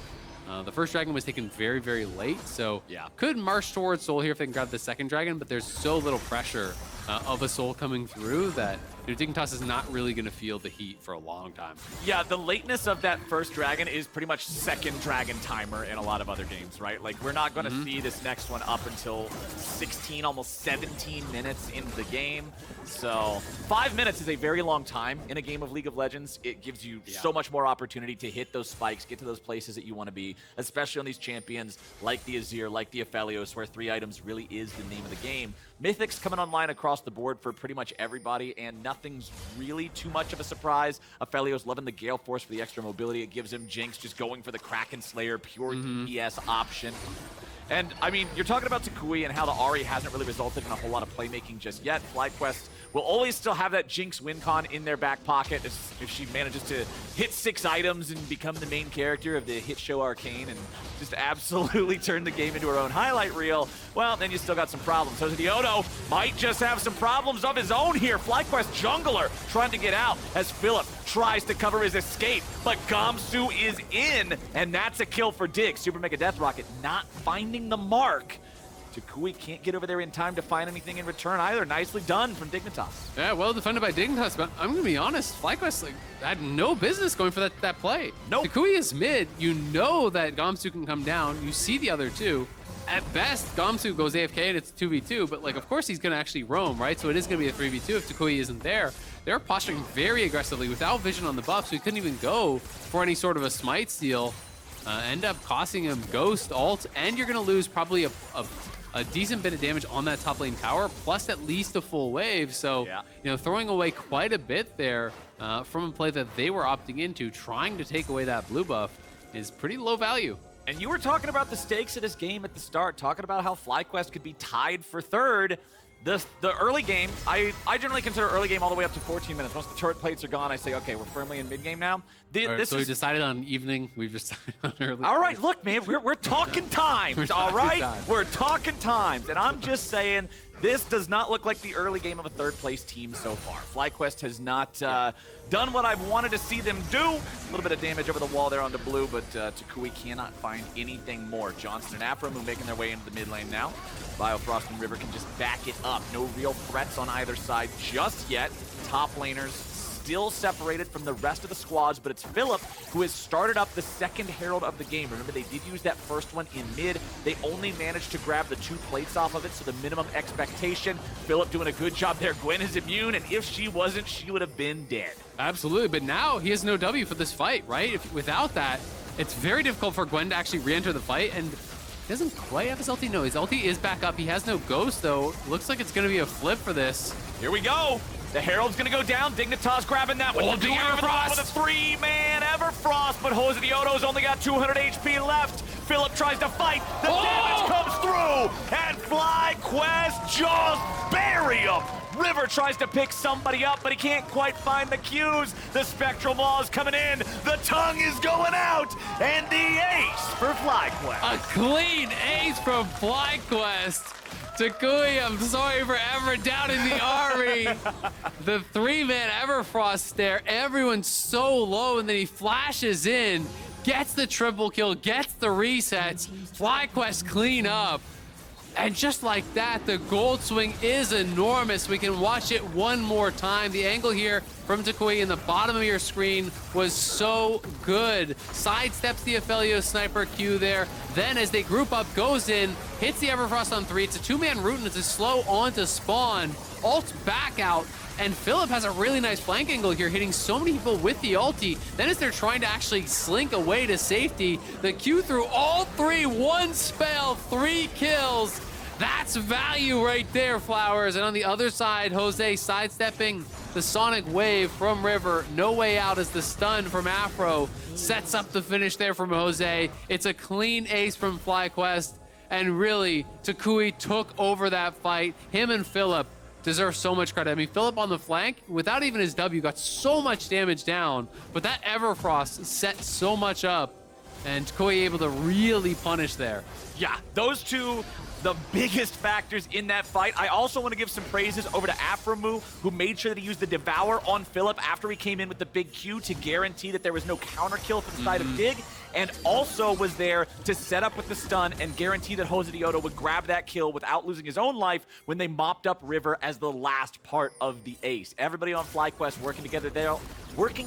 The first dragon was taken very, very late, so could march towards Soul here if they can grab the second dragon, but there's so little pressure of a Soul coming through that Dignitas is not really going to feel the heat for a long time. Yeah, the lateness of that first dragon is pretty much second dragon timer in a lot of other games, right? Like, we're not going to see this next one up until 16, almost 17 minutes into the game. So 5 minutes is a very long time in a game of League of Legends. It gives you so much more opportunity to hit those spikes, get to those places that you want to be, especially on these champions like the Azir, like the Aphelios, where 3 items really is the name of the game. Mythics coming online across the board for pretty much everybody, and nothing's really too much of a surprise. Aphelios loving the Gale Force for the extra mobility it gives him. Jinx just going for the Kraken Slayer, pure DPS option. And, I mean, you're talking about toucouille and how the Ahri hasn't really resulted in a whole lot of playmaking just yet. FlyQuest will always still have that Jinx win con in their back pocket if she manages to hit 6 items and become the main character of the hit show Arcane and just absolutely turn the game into her own highlight reel. Well, then you still got some problems. Josedeodo might just have some problems of his own here. FlyQuest jungler trying to get out as Philip tries to cover his escape, but Gamsu is in, and that's a kill for Dig. Super Mega Death Rocket not finding the mark. toucouille can't get over there in time to find anything in return either. Nicely done from Dignitas. Yeah, well defended by Dignitas, but I'm gonna be honest, FlyQuest had no business going for that play. Nope. toucouille is mid. You know that Gamsu can come down. You see the other two. At best, Gamsu goes AFK and it's 2v2, but like, of course he's gonna actually roam, right? So it is gonna be a 3v2 if toucouille isn't there. They're posturing very aggressively without vision on the buff, so he couldn't even go for any sort of a smite steal. End up costing him Ghost, ult, and you're gonna lose probably a decent bit of damage on that top lane tower, plus at least a full wave. So, you know, throwing away quite a bit there from a play that they were opting into, trying to take away that blue buff is pretty low value. And you were talking about the stakes of this game at the start, talking about how FlyQuest could be tied for third. The early game, I generally consider early game all the way up to 14 minutes. Once the turret plates are gone, I say, okay, we're firmly in mid game now. So we decided on evening. We've decided on early. All right, look, man, we're talking times, all right? We're talking times, and I'm just saying this does not look like the early game of a third place team so far. FlyQuest has not done what I've wanted to see them do. A little bit of damage over the wall there onto blue, but toucouille cannot find anything more. Johnsun and aphromoo making their way into the mid lane now. Biofrost and River can just back it up. No real threats on either side just yet. Top laners still separated from the rest of the squads, but it's Philip who has started up the second Herald of the game. Remember, they did use that first one in mid. They only managed to grab the 2 plates off of it, so the minimum expectation. Philip doing a good job there. Gwen is immune, and if she wasn't, she would have been dead. Absolutely, but now he has no W for this fight, right? Without that, it's very difficult for Gwen to actually re-enter the fight, and he doesn't quite have his ulti. No, his ulti is back up. He has no Ghost, though. Looks like it's going to be a flip for this. Here we go. The Herald's going to go down. Dignitas grabbing that one. The Everfrost. With a 3-man Everfrost, but Josedeodo's only got 200 HP left. Philip tries to fight. The damage comes through, and FlyQuest just bury him. River tries to pick somebody up, but he can't quite find the cues. The Spectral Maw is coming in. The tongue is going out, and the ace for FlyQuest. A clean ace from FlyQuest. toucouille, I'm sorry for ever doubting the Ahri. The 3-man Everfrost there. Everyone's so low, and then he flashes in, gets the triple kill, gets the resets. FlyQuest clean up. And just like that, the gold swing is enormous. We can watch it one more time. The angle here from toucouille in the bottom of your screen was so good. Sidesteps the Aphelios sniper Q there. Then as they group up, goes in, hits the Everfrost on 3. It's a 2-man root and it's a slow on to spawn. Ults back out. And Philip has a really nice flank angle here, hitting so many people with the ulti. Then as they're trying to actually slink away to safety, the Q through all 3, 1 spell, 3 kills. That's value right there, Flowers. And on the other side, Jose sidestepping the Sonic Wave from River. No way out as the stun from Afro sets up the finish there from Jose. It's a clean ace from FlyQuest. And really, toucouille took over that fight. Him and Philip deserve so much credit. I mean, Philip on the flank, without even his W, got so much damage down, but that Everfrost set so much up, and toucouille able to really punish there. Yeah, those two, the biggest factors in that fight. I also want to give some praises over to aphromoo, who made sure that he used the Devour on Philip after he came in with the big Q to guarantee that there was no counter kill from the side of Dig, and also was there to set up with the stun and guarantee that Josedeodo would grab that kill without losing his own life when they mopped up River as the last part of the ace. Everybody on FlyQuest working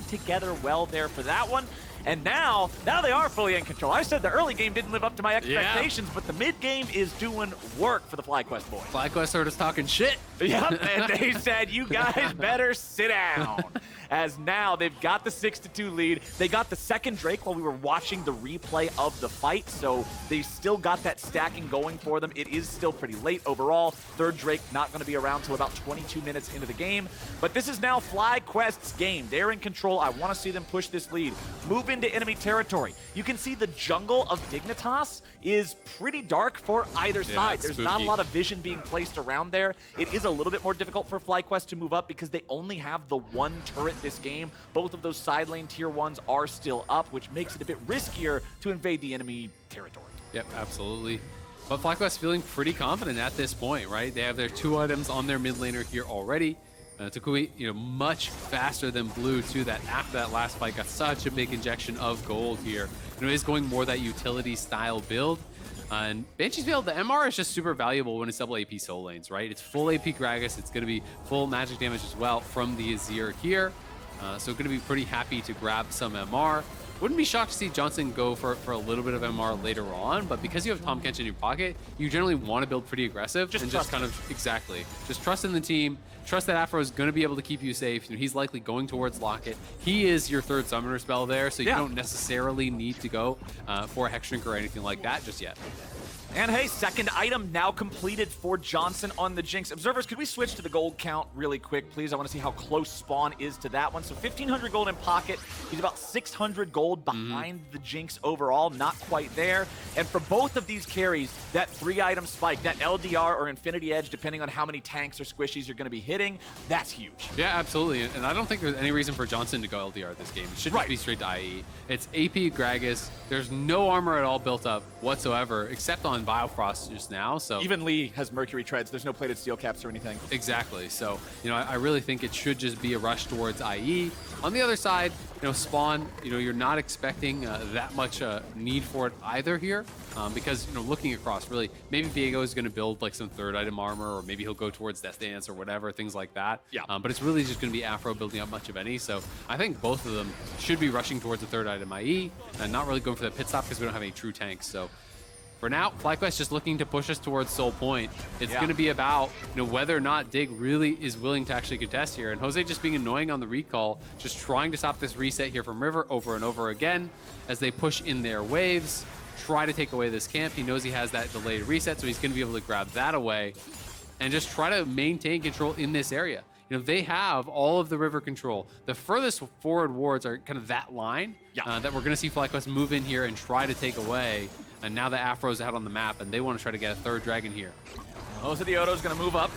together well there for that one. And now they are fully in control. I said the early game didn't live up to my expectations, but the mid game is doing work for the FlyQuest boys. FlyQuest started talking shit. Yep, and they said, you guys better sit down. as now they've got the 6-2 lead. They got the second Drake while we were watching the replay of the fight, so they still got that stacking going for them. It is still pretty late overall. Third Drake not going to be around till about 22 minutes into the game, but this is now FlyQuest's game. They're in control. I want to see them push this lead, move into enemy territory. You can see the jungle of Dignitas is pretty dark for either side. There's not a lot of vision being placed around there. It is a little bit more difficult for FlyQuest to move up because they only have the one turret this game. Both of those side lane tier 1s are still up, which makes it a bit riskier to invade the enemy territory. Yep, absolutely. But FlyQuest feeling pretty confident at this point, right? They have their 2 items on their mid laner here already. toucouille, much faster than Blue too. That after that last fight got such a big injection of gold here. Is going more that utility style build. And Banshee's Veil, the MR is just super valuable when it's double AP soul lanes, right? It's full AP Gragas. It's going to be full magic damage as well from the Azir here. So going to be pretty happy to grab some MR. Wouldn't be shocked to see Johnsun go for a little bit of MR later on, but because you have Tahm Kench in your pocket, you generally want to build pretty aggressive and just kind of, exactly, just trust in the team, trust that Aphro is going to be able to keep you safe. He's likely going towards Locket. He is your third summoner spell there, so you don't necessarily need to go for a Hex Shrink or anything like that just yet. And hey, second item now completed for Johnsun on the Jinx. Observers, could we switch to the gold count really quick, please? I want to see how close Spawn is to that one. So 1,500 gold in pocket. He's about 600 gold behind the Jinx overall. Not quite there. And for both of these carries, that 3-item spike, that LDR or Infinity Edge, depending on how many tanks or squishies you're going to be hitting, that's huge. Yeah, absolutely. And I don't think there's any reason for Johnsun to go LDR this game. It should just be straight to IE. It's AP Gragas. There's no armor at all built up whatsoever, except on Biofrost just now. So even Lee has Mercury treads. There's no plated steel caps or anything. Exactly. So I really think it should just be a rush towards IE. On the other side, Spawn, you're not expecting that much need for it either here, because looking across, really, maybe Viego is going to build like some 3rd item armor, or maybe he'll go towards Death Dance or whatever, things like that. Yeah. But it's really just going to be Aphro building up much of any. So I think both of them should be rushing towards the 3rd item IE and not really going for the pit stop because we don't have any true tanks. So for now, FlyQuest just looking to push us towards Soul Point. It's going to be about whether or not Dig really is willing to actually contest here. And Jose just being annoying on the recall, just trying to stop this reset here from River over and over again as they push in their waves, try to take away this camp. He knows he has that delayed reset, so he's going to be able to grab that away and just try to maintain control in this area. They have all of the river control. The furthest forward wards are kind of that line that we're going to see FlyQuest move in here and try to take away. And now the Afro's out on the map, and they want to try to get a 3rd dragon here. Josedeodo is going to move up.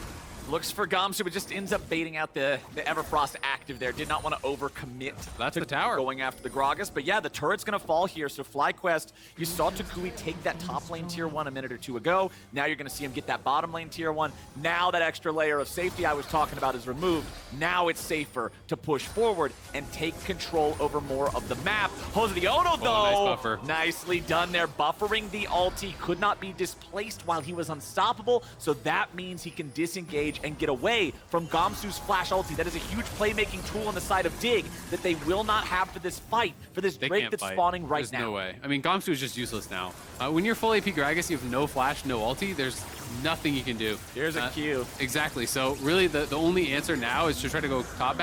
Looks for Gamsu, but just ends up baiting out the Everfrost active there. Did not want to overcommit. That's the tower. Going after the Gragas. But yeah, the turret's going to fall here. So FlyQuest, you saw toucouille take that top lane tier 1 a minute or two ago. Now you're going to see him get that bottom lane tier 1. Now that extra layer of safety I was talking about is removed. Now it's safer to push forward and take control over more of the map. Josedeodo, though, nice buffer. Nicely done there. Buffering the ulti, could not be displaced while he was unstoppable. So that means he can disengage and get away from Gamsu's flash ulti. That is a huge playmaking tool on the side of Dig that they will not have for this fight, for this Drake that's spawning right now. There's no way. I mean, Gamsu is just useless now. When you're full AP Gragas, you have no flash, no ulti. There's nothing you can do. Here's a Q. Exactly. So really, the only answer now is to try to go top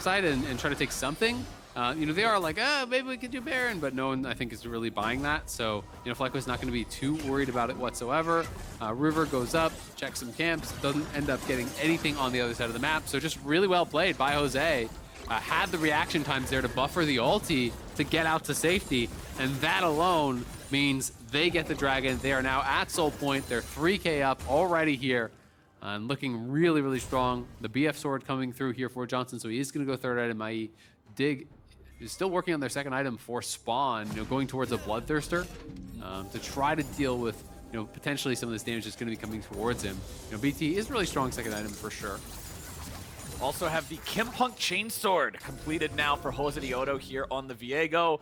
side and try to take something. They are like, maybe we could do Baron, but no one, I think, is really buying that. So, FlyQuest's not going to be too worried about it whatsoever. River goes up, checks some camps, doesn't end up getting anything on the other side of the map. So just really well played by Jose. Had the reaction times there to buffer the ulti to get out to safety, and that alone means they get the dragon. They are now at Soul Point. They're 3K up already here. And looking really, really strong. The BF sword coming through here for Johnsun, so he is going to go 3rd item IE. Dig is still working on their 2nd item for Spawn, going towards a Bloodthirster to try to deal with, potentially some of this damage that's going to be coming towards him. BT is really strong 2nd item for sure. Also have the Kimpunk Chainsword completed now for Josedeodo here on the Viego.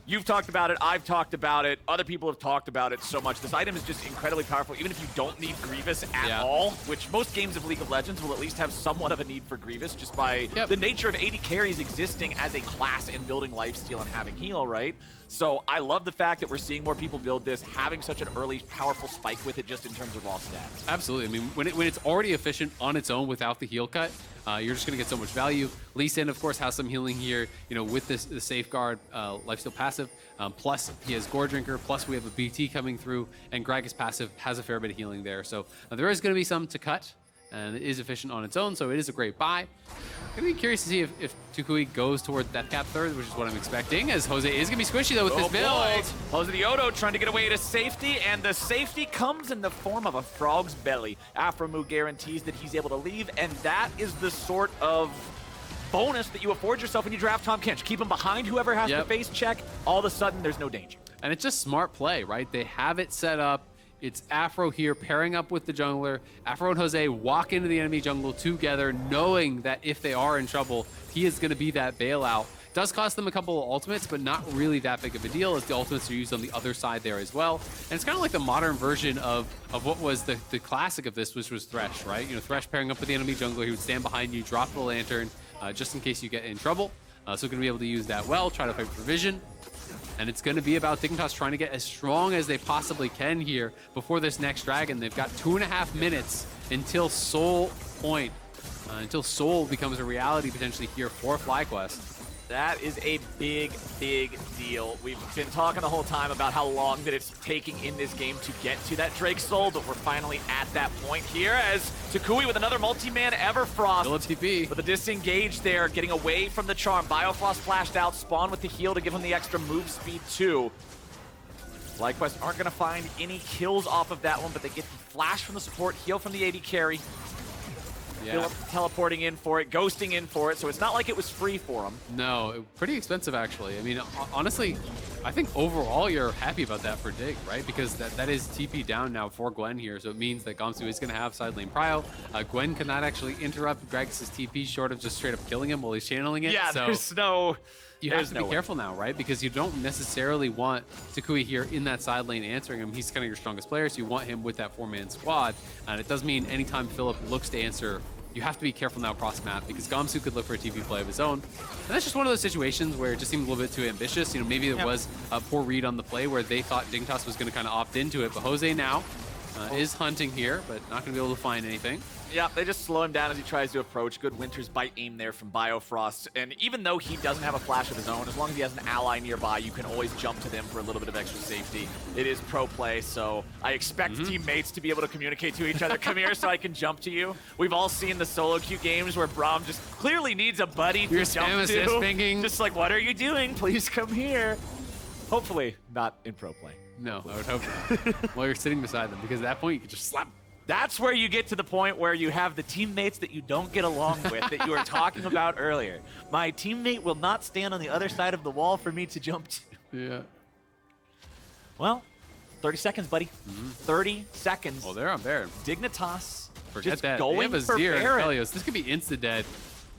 You've talked about it, I've talked about it, other people have talked about it so much. This item is just incredibly powerful, even if you don't need Grievous at all, which most games of League of Legends will at least have somewhat of a need for Grievous, just by the nature of AD carries existing as a class and building lifesteal and having heal, right? So I love the fact that we're seeing more people build this, having such an early, powerful spike with it just in terms of raw stats. Absolutely. I mean, when it's already efficient on its own without the heal cut, you're just going to get so much value. Lee Sin, of course, has some healing here, with the safeguard lifesteal passive. Plus, he has Gore Drinker. Plus, we have a BT coming through, and Gragas passive has a fair bit of healing there. So there is going to be some to cut, and it is efficient on its own, so it is a great buy. I'm going to be curious to see if toucouille goes toward Death Cap third, which is what I'm expecting, as Jose is going to be squishy, though, with this build. Josedeodo trying to get away to safety, and the safety comes in the form of a frog's belly. aphromoo guarantees that he's able to leave, and that is the sort of bonus that you afford yourself when you draft Tahm Kench. Keep him behind whoever has to face check. All of a sudden, there's no danger. And it's just smart play, right? They have it set up. It's Afro here pairing up with the jungler. Afro and Jose walk into the enemy jungle together, knowing that if they are in trouble, he is going to be that bailout. Does cost them a couple of ultimates, but not really that big of a deal, as the ultimates are used on the other side there as well. And it's kind of like the modern version of what was the classic of this, which was Thresh, right? Thresh pairing up with the enemy jungler. He would stand behind you, drop the lantern, just in case you get in trouble. So going to be able to use that well, try to fight for vision. And it's going to be about Dignitas trying to get as strong as they possibly can here before this next dragon. They've got 2.5 minutes until Soul Point, until Soul becomes a reality potentially here for FlyQuest. That is a big, big deal. We've been talking the whole time about how long that it's taking in this game to get to that Drake Soul, but we're finally at that point here as toucouille with another multi-man Everfrost. Philip TP. With a disengage there, getting away from the charm. Biofrost flashed out, Spawn with the heal to give him the extra move speed too. FlyQuest aren't going to find any kills off of that one, but they get the flash from the support, heal from the AD carry. Philip teleporting in for it, ghosting in for it, so it's not like it was free for him. No, pretty expensive actually. I mean, honestly, I think overall you're happy about that for Dig, right? Because that is TP down now for Gwen here, so it means that Gamsu is going to have side lane prio. Gwen cannot actually interrupt Gragas' TP short of just straight up killing him while he's channeling it. Yeah, so you have to be careful now, right? Because you don't necessarily want toucouille here in that side lane answering him. He's kind of your strongest player, so you want him with that 4-man squad. And it does mean anytime Philip looks to answer, you have to be careful now cross map, because Gamsu could look for a TP play of his own. And that's just one of those situations where it just seemed a little bit too ambitious. Maybe it was a poor read on the play where they thought Dignitas was going to kind of opt into it. But Jose now is hunting here, but not going to be able to find anything. Yeah, they just slow him down as he tries to approach. Good Winter's Bite aim there from Biofrost. And even though he doesn't have a flash of his own, as long as he has an ally nearby, you can always jump to them for a little bit of extra safety. It is pro play, so I expect teammates to be able to communicate to each other. Come here so I can jump to you. We've all seen the solo queue games where Braum just clearly needs a buddy to jump to. Just like, what are you doing? Please come here. Hopefully not in pro play. No, I would hope not. While you're sitting beside them, because at that point you can just slap. That's where you get to the point where you have the teammates that you don't get along with that you were talking about earlier. My teammate will not stand on the other side of the wall for me to jump to. Yeah. Well, 30 seconds, buddy. 30 seconds. Well, they're on Baron. Dignitas Forget just that. going they have for Azir Baron. and Aphelios. This could be insta-dead.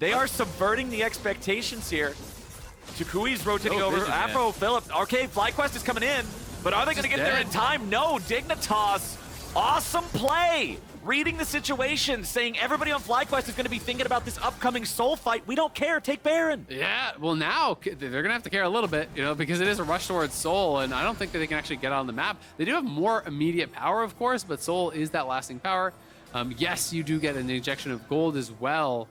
They are subverting the expectations here. toucouille's rotating over. Vision, Afro, Philip. Okay, FlyQuest is coming in. But are they going to get there in time? No, Dignitas. Awesome play! Reading the situation, saying everybody on FlyQuest is going to be thinking about this upcoming Soul fight. We don't care, take Baron. Yeah, well now, they're going to have to care a little bit, because it is a rush towards Soul, and I don't think that they can actually get on the map. They do have more immediate power, of course, but Soul is that lasting power. Yes, you do get an injection of gold as well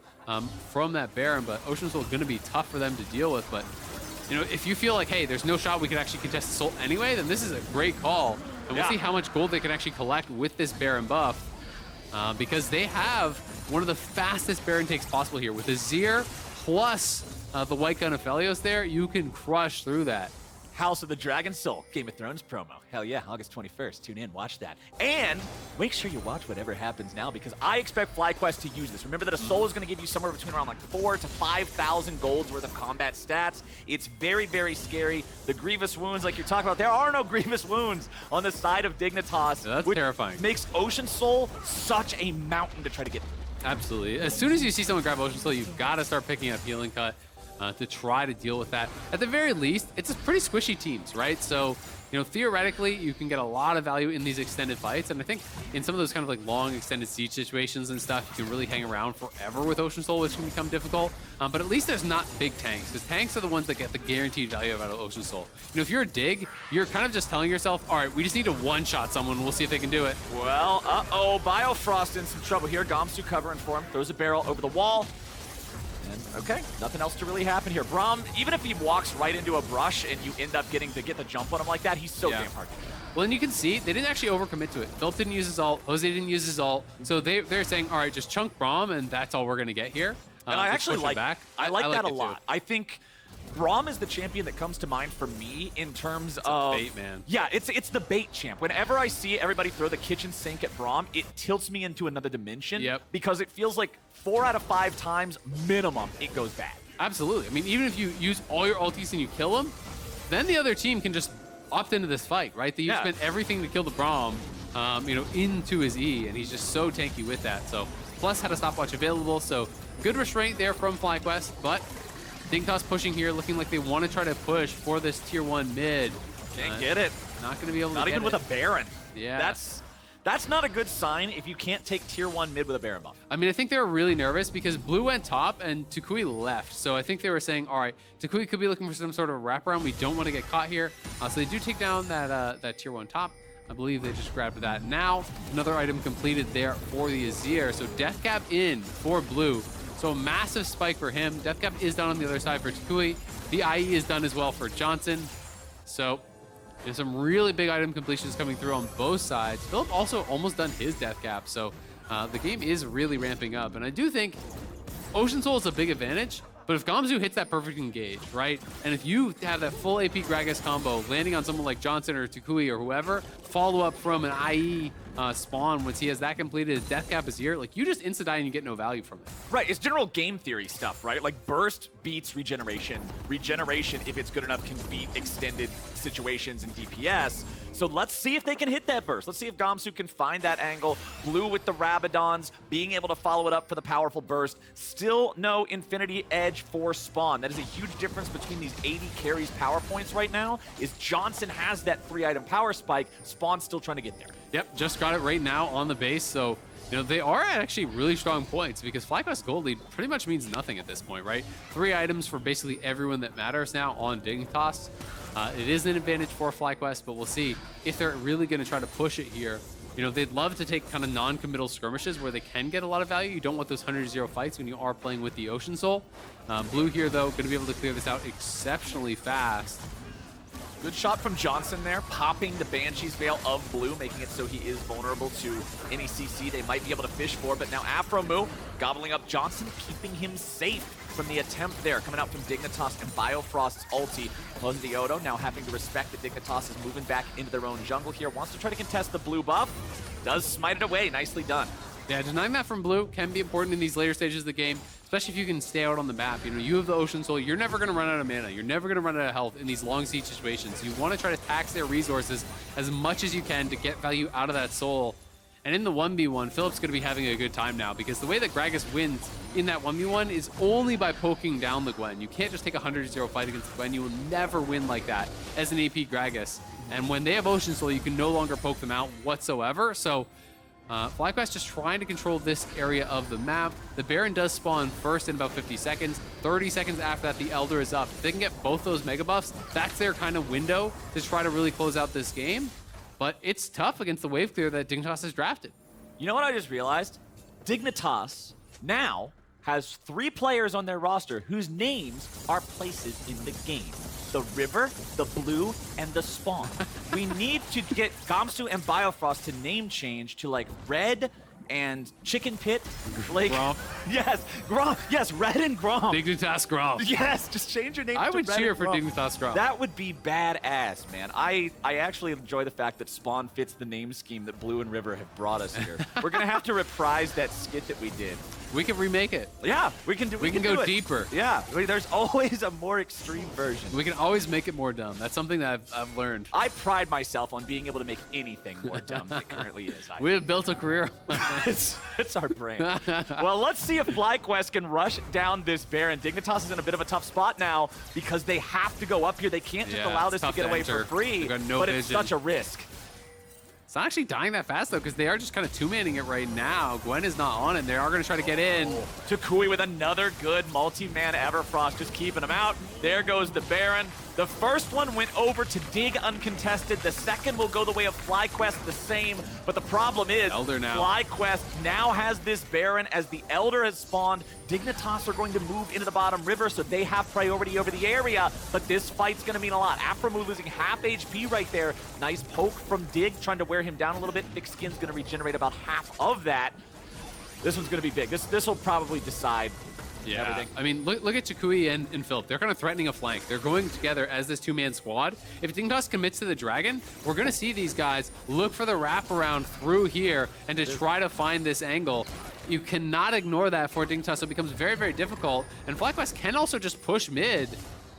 from that Baron, but Ocean Soul is going to be tough for them to deal with. But, if you feel like, hey, there's no shot we can actually contest Soul anyway, then this is a great call. And we'll see how much gold they can actually collect with this Baron buff, because they have one of the fastest Baron takes possible here. With Azir plus the white gun Aphelios there, you can crush through that. House of the Dragon Soul, Game of Thrones promo. Hell yeah, August 21st. Tune in, watch that. And make sure you watch whatever happens now, because I expect FlyQuest to use this. Remember that a Soul is going to give you somewhere between around like 4,000 to 5,000 golds worth of combat stats. It's very, very scary. The Grievous Wounds, like you're talking about, there are no Grievous Wounds on the side of Dignitas. Yeah, that's terrifying. Makes Ocean Soul such a mountain to try to get through. Absolutely. As soon as you see someone grab Ocean Soul, you've got to start picking up Healing Cut. To try to deal with that. At the very least, it's pretty squishy teams, right? So, theoretically, you can get a lot of value in these extended fights, and I think in some of those kind of like long extended siege situations and stuff, you can really hang around forever with Ocean Soul, which can become difficult. But at least there's not big tanks, because tanks are the ones that get the guaranteed value out of Ocean Soul. If you're a Dig, you're kind of just telling yourself, all right, we just need to one-shot someone, we'll see if they can do it. Well, Biofrost in some trouble here. Gamsu covering for him, throws a barrel over the wall. Okay, nothing else to really happen here. Braum, even if he walks right into a brush and you end up getting to get the jump on him like that, he's so damn hard to get. Well, and you can see they didn't actually overcommit to it. Philip didn't use his ult. Jose didn't use his ult. So they're saying, all right, just chunk Braum, and that's all we're going to get here. And I actually like that. I like that a lot. Too. I think Braum is the champion that comes to mind for me in terms of bait, man. Yeah, it's the bait champ. Whenever I see everybody throw the kitchen sink at Braum, it tilts me into another dimension. Yep. Because it feels like 4 out of 5 times minimum it goes bad. Absolutely. I mean, even if you use all your ultis and you kill him, then the other team can just opt into this fight, right? They spent everything to kill the Braum, into his E, and he's just so tanky with that. So plus had a stopwatch available, so good restraint there from FlyQuest, but Dignitas pushing here, looking like they want to try to push for this tier 1 mid. Can't get it. Not going to be able to Not get even with a Baron. Yeah. That's not a good sign if you can't take tier 1 mid with a Baron buff. I mean, I think they were really nervous because Blue went top and toucouille left. So I think they were saying, all right, toucouille could be looking for some sort of wraparound. We don't want to get caught here. So they do take down that tier 1 top. I believe they just grabbed that. Now, another item completed there for the Azir. So Death Cap in for Blue. So a massive spike for him. Death Cap is done on the other side for toucouille. The IE is done as well for Johnsun. So there's some really big item completions coming through on both sides. Philip also almost done his Death Cap. So the game is really ramping up. And I do think Ocean Soul is a big advantage. But if Gamsu hits that perfect engage, right? And if you have that full AP Gragas combo landing on someone like Johnsun or toucouille or whoever, follow up from an IE spawn once he has that completed, his Death Cap is here, like you just insta-die and you get no value from it. Right, it's general game theory stuff, right? Like burst beats regeneration. Regeneration, if it's good enough, can beat extended situations and DPS. So let's see if they can hit that burst. Let's see if Gamsu can find that angle. Blue with the Rabadons, being able to follow it up for the powerful burst. Still no Infinity Edge for Spawn. That is a huge difference between these AD carries power points right now, is Johnsun has that 3-item power spike. Spawn's still trying to get there. Yep, just got it right now on the base. So, they are at actually really strong points because FlyQuest Gold Lead pretty much means nothing at this point, right? 3 items for basically everyone that matters now on Dignitas. It is an advantage for FlyQuest, but we'll see if they're really going to try to push it here. They'd love to take kind of non-committal skirmishes where they can get a lot of value. You don't want those 100-0 fights when you are playing with the Ocean Soul. Blue here, though, going to be able to clear this out exceptionally fast. Good shot from Johnsun there, popping the Banshee's Veil of Blue, making it so he is vulnerable to any CC they might be able to fish for. But now aphromoo gobbling up Johnsun, keeping him safe from the attempt there, coming out from Dignitas and Biofrost's ulti. Josedeodo now having to respect that Dignitas is moving back into their own jungle here, wants to try to contest the blue buff, does smite it away, nicely done. Yeah, denying that from Blue can be important in these later stages of the game, especially if you can stay out on the map. You have the Ocean Soul. You're never going to run out of mana. You're never going to run out of health in these long siege situations. You want to try to tax their resources as much as you can to get value out of that soul. And in the 1v1, Philip's going to be having a good time now because the way that Gragas wins in that 1v1 is only by poking down the Gwen. You can't just take a 100-0 fight against the Gwen. You will never win like that as an AP Gragas. And when they have Ocean Soul, you can no longer poke them out whatsoever. So FlyQuest just trying to control this area of the map. The Baron does spawn first in about 50 seconds. 30 seconds after that, the Elder is up. If they can get both those mega buffs, that's their kind of window to try to really close out this game. But it's tough against the wave clear that Dignitas has drafted. You know what I just realized? Dignitas now has 3 players on their roster whose names are places in the game. The River, the Blue, and the Spawn. We need to get Gamsu and Biofrost to name change to like Red and Chicken Pit. Like, Braum. Yes, Braum. Yes, Red and Braum. Dignitas Braum. Yes, just change your name to I would Red cheer and for Braum. Dignitas Braum. That would be badass, man. I actually enjoy the fact that Spawn fits the name scheme that Blue and River have brought us here. We're going to have to reprise that skit that we did. We can remake it. Yeah, we can do We can do go it. deeper. Yeah, there's always a more extreme version. We can always make it more dumb. That's something that I've learned. I pride myself on being able to make anything more dumb than it currently is. We have built a career. It's our brand. Well, let's see if FlyQuest can rush down this Baron. Dignitas is in a bit of a tough spot now because they have to go up here. They can't just allow this to get away for free, but it's such a risk. It's not actually dying that fast, though, because they are just kind of two-manning it right now. Gwen is not on it. They are going to try to get in. toucouille with another good multi-man Everfrost, just keeping him out. There goes the Baron. The first one went over to Dig uncontested. The second will go the way of FlyQuest, the same. But the problem is, Elder now. FlyQuest now has this Baron as the Elder has spawned. Dignitas are going to move into the bottom river, so they have priority over the area. But this fight's going to mean a lot. aphromoo losing half HP right there. Nice poke from Dig, trying to wear him down a little bit. Thick Skin's going to regenerate about half of that. This one's going to be big. This will probably decide everything. I mean, look at toucouille and Philip. They're kind of threatening a flank. They're going together as this two-man squad. If Dignitas commits to the Dragon, we're going to see these guys look for the wraparound through here and to try to find this angle. You cannot ignore that for Dignitas, so it becomes very, very difficult. And FlyQuest can also just push mid,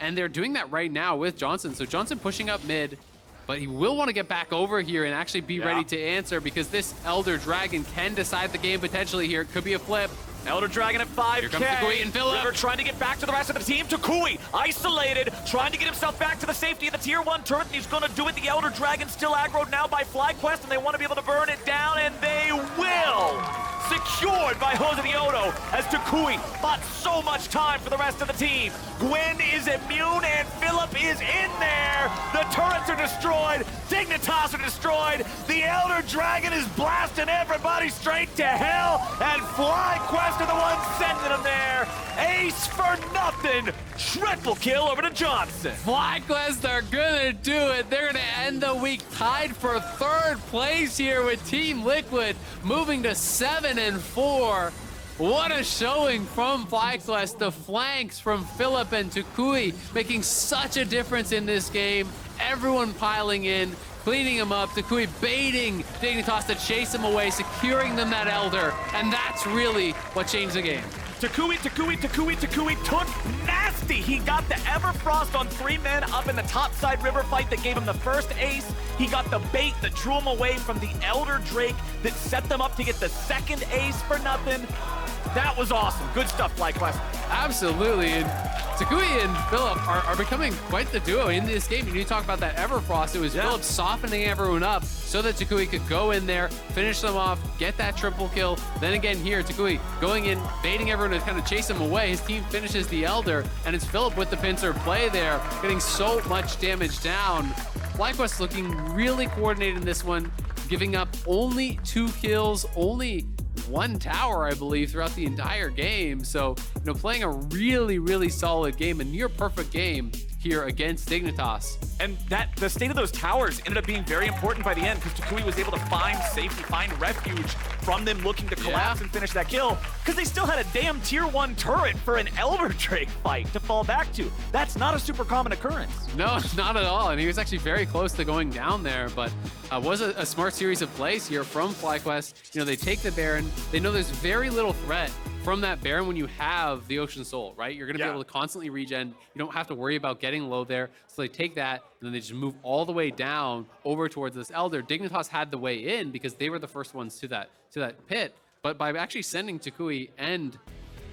and they're doing that right now with Johnsun. So Johnsun pushing up mid, but he will want to get back over here and actually be ready to answer, because this Elder Dragon can decide the game potentially here. It could be a flip. Elder Dragon at 5K. Here comes toucouille and Philip. River trying to get back to the rest of the team. toucouille isolated, trying to get himself back to the safety of the tier 1 turret, and he's going to do it. The Elder Dragon still aggroed now by FlyQuest, and they want to be able to burn it down, and they will. Secured by Josedeodo as toucouille bought so much time for the rest of the team. Gwen is immune, and Philip is in there. The turrets are destroyed. Dignitas are destroyed. The Elder Dragon is blasting everybody straight to hell, and FlyQuest are the ones sending them there. Ace for nothing. Triple kill over to Johnsun. FlyQuest are gonna do it. They're gonna end the week tied for 3rd place here with Team Liquid, moving to 7-4. What a showing from FlyQuest. The flanks from Philip and toucouille making such a difference in this game. Everyone piling in, cleaning him up. toucouille baiting Dignitas to chase him away, securing them that Elder, and that's really what changed the game. toucouille took nasty. He got the Everfrost on 3 men up in the topside river fight that gave him the first ace. He got the bait that drew him away from the Elder Drake that set them up to get the 2nd ace for nothing. That was awesome. Good stuff, FlyQuest. Absolutely, and toucouille and Philip are becoming quite the duo in this game. You talk about that Everfrost. It was Philip softening everyone up so that toucouille could go in there, finish them off, get that triple kill. Then again here, toucouille going in, baiting everyone to kind of chase him away. His team finishes the Elder, and it's Philip with the pincer play there, getting so much damage down. FlyQuest looking really coordinated in this one, giving up only 2 kills, only 1 tower, I believe, throughout the entire game. So, playing a really, really solid game, a near perfect game here against Dignitas. And the state of those towers ended up being very important by the end, because toucouille was able to find safety, find refuge from them looking to collapse and finish that kill, because they still had a damn tier 1 turret for an Elder Drake fight to fall back to. That's not a super common occurrence. No, not at all. And he was actually very close to going down there, but was a smart series of plays here from FlyQuest. They take the Baron. They know there's very little threat from that Baron when you have the Ocean Soul, right? You're going to be able to constantly regen. You don't have to worry about getting low there. So they take that, and then they just move all the way down over towards this Elder. Dignitas had the way in because they were the first ones to that pit. But by actually sending toucouille and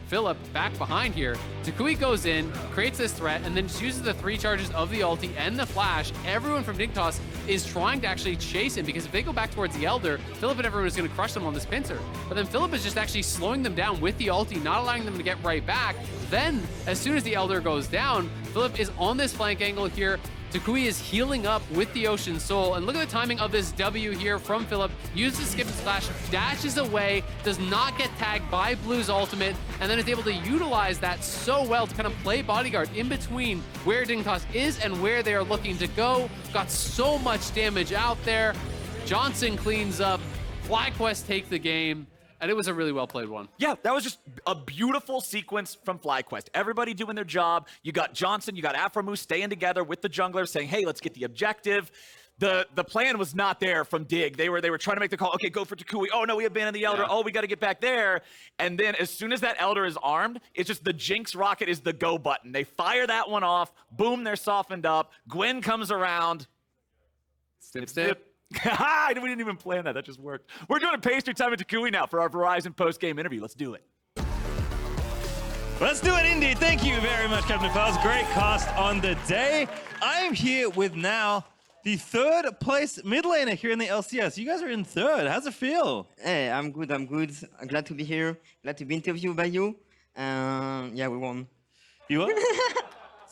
Philip back behind here, toucouille goes in, creates this threat, and then just uses the 3 charges of the ulti and the flash. Everyone from Dignitas is trying to actually chase him, because if they go back towards the Elder, Philip and everyone is going to crush them on this pincer. But then Philip is just actually slowing them down with the ulti, not allowing them to get right back. Then, as soon as the Elder goes down, Philip is on this flank angle here. toucouille is healing up with the Ocean Soul, and look at the timing of this W here from Philip. Uses skip and splash, dashes away, does not get tagged by Blue's ultimate, and then is able to utilize that so well to kind of play bodyguard in between where Dignitas is and where they are looking to go. Got so much damage out there. Johnsun cleans up. FlyQuest take the game. And it was a really well-played one. Yeah, that was just a beautiful sequence from FlyQuest. Everybody doing their job. You got Johnsun, you got aphromoo staying together with the jungler, saying, hey, let's get the objective. The plan was not there from Dig. They were trying to make the call, okay, go for toucouille. Oh, no, we abandoned the Elder. Oh, we got to get back there. And then as soon as that Elder is armed, it's just the Jinx rocket is the go button. They fire that one off. Boom, they're softened up. Gwen comes around. Snip. We didn't even plan that. That just worked. We're doing a Pastrytime and toucouille now for our Verizon post-game interview. Let's do it. Let's do it, indeed. Thank you very much, Captain Fells. Great cast on the day. I'm here with now the 3rd place mid laner here in the LCS. You guys are in 3rd. How's it feel? Hey, I'm good. I'm glad to be here. Glad to be interviewed by you. Yeah, we won. You won?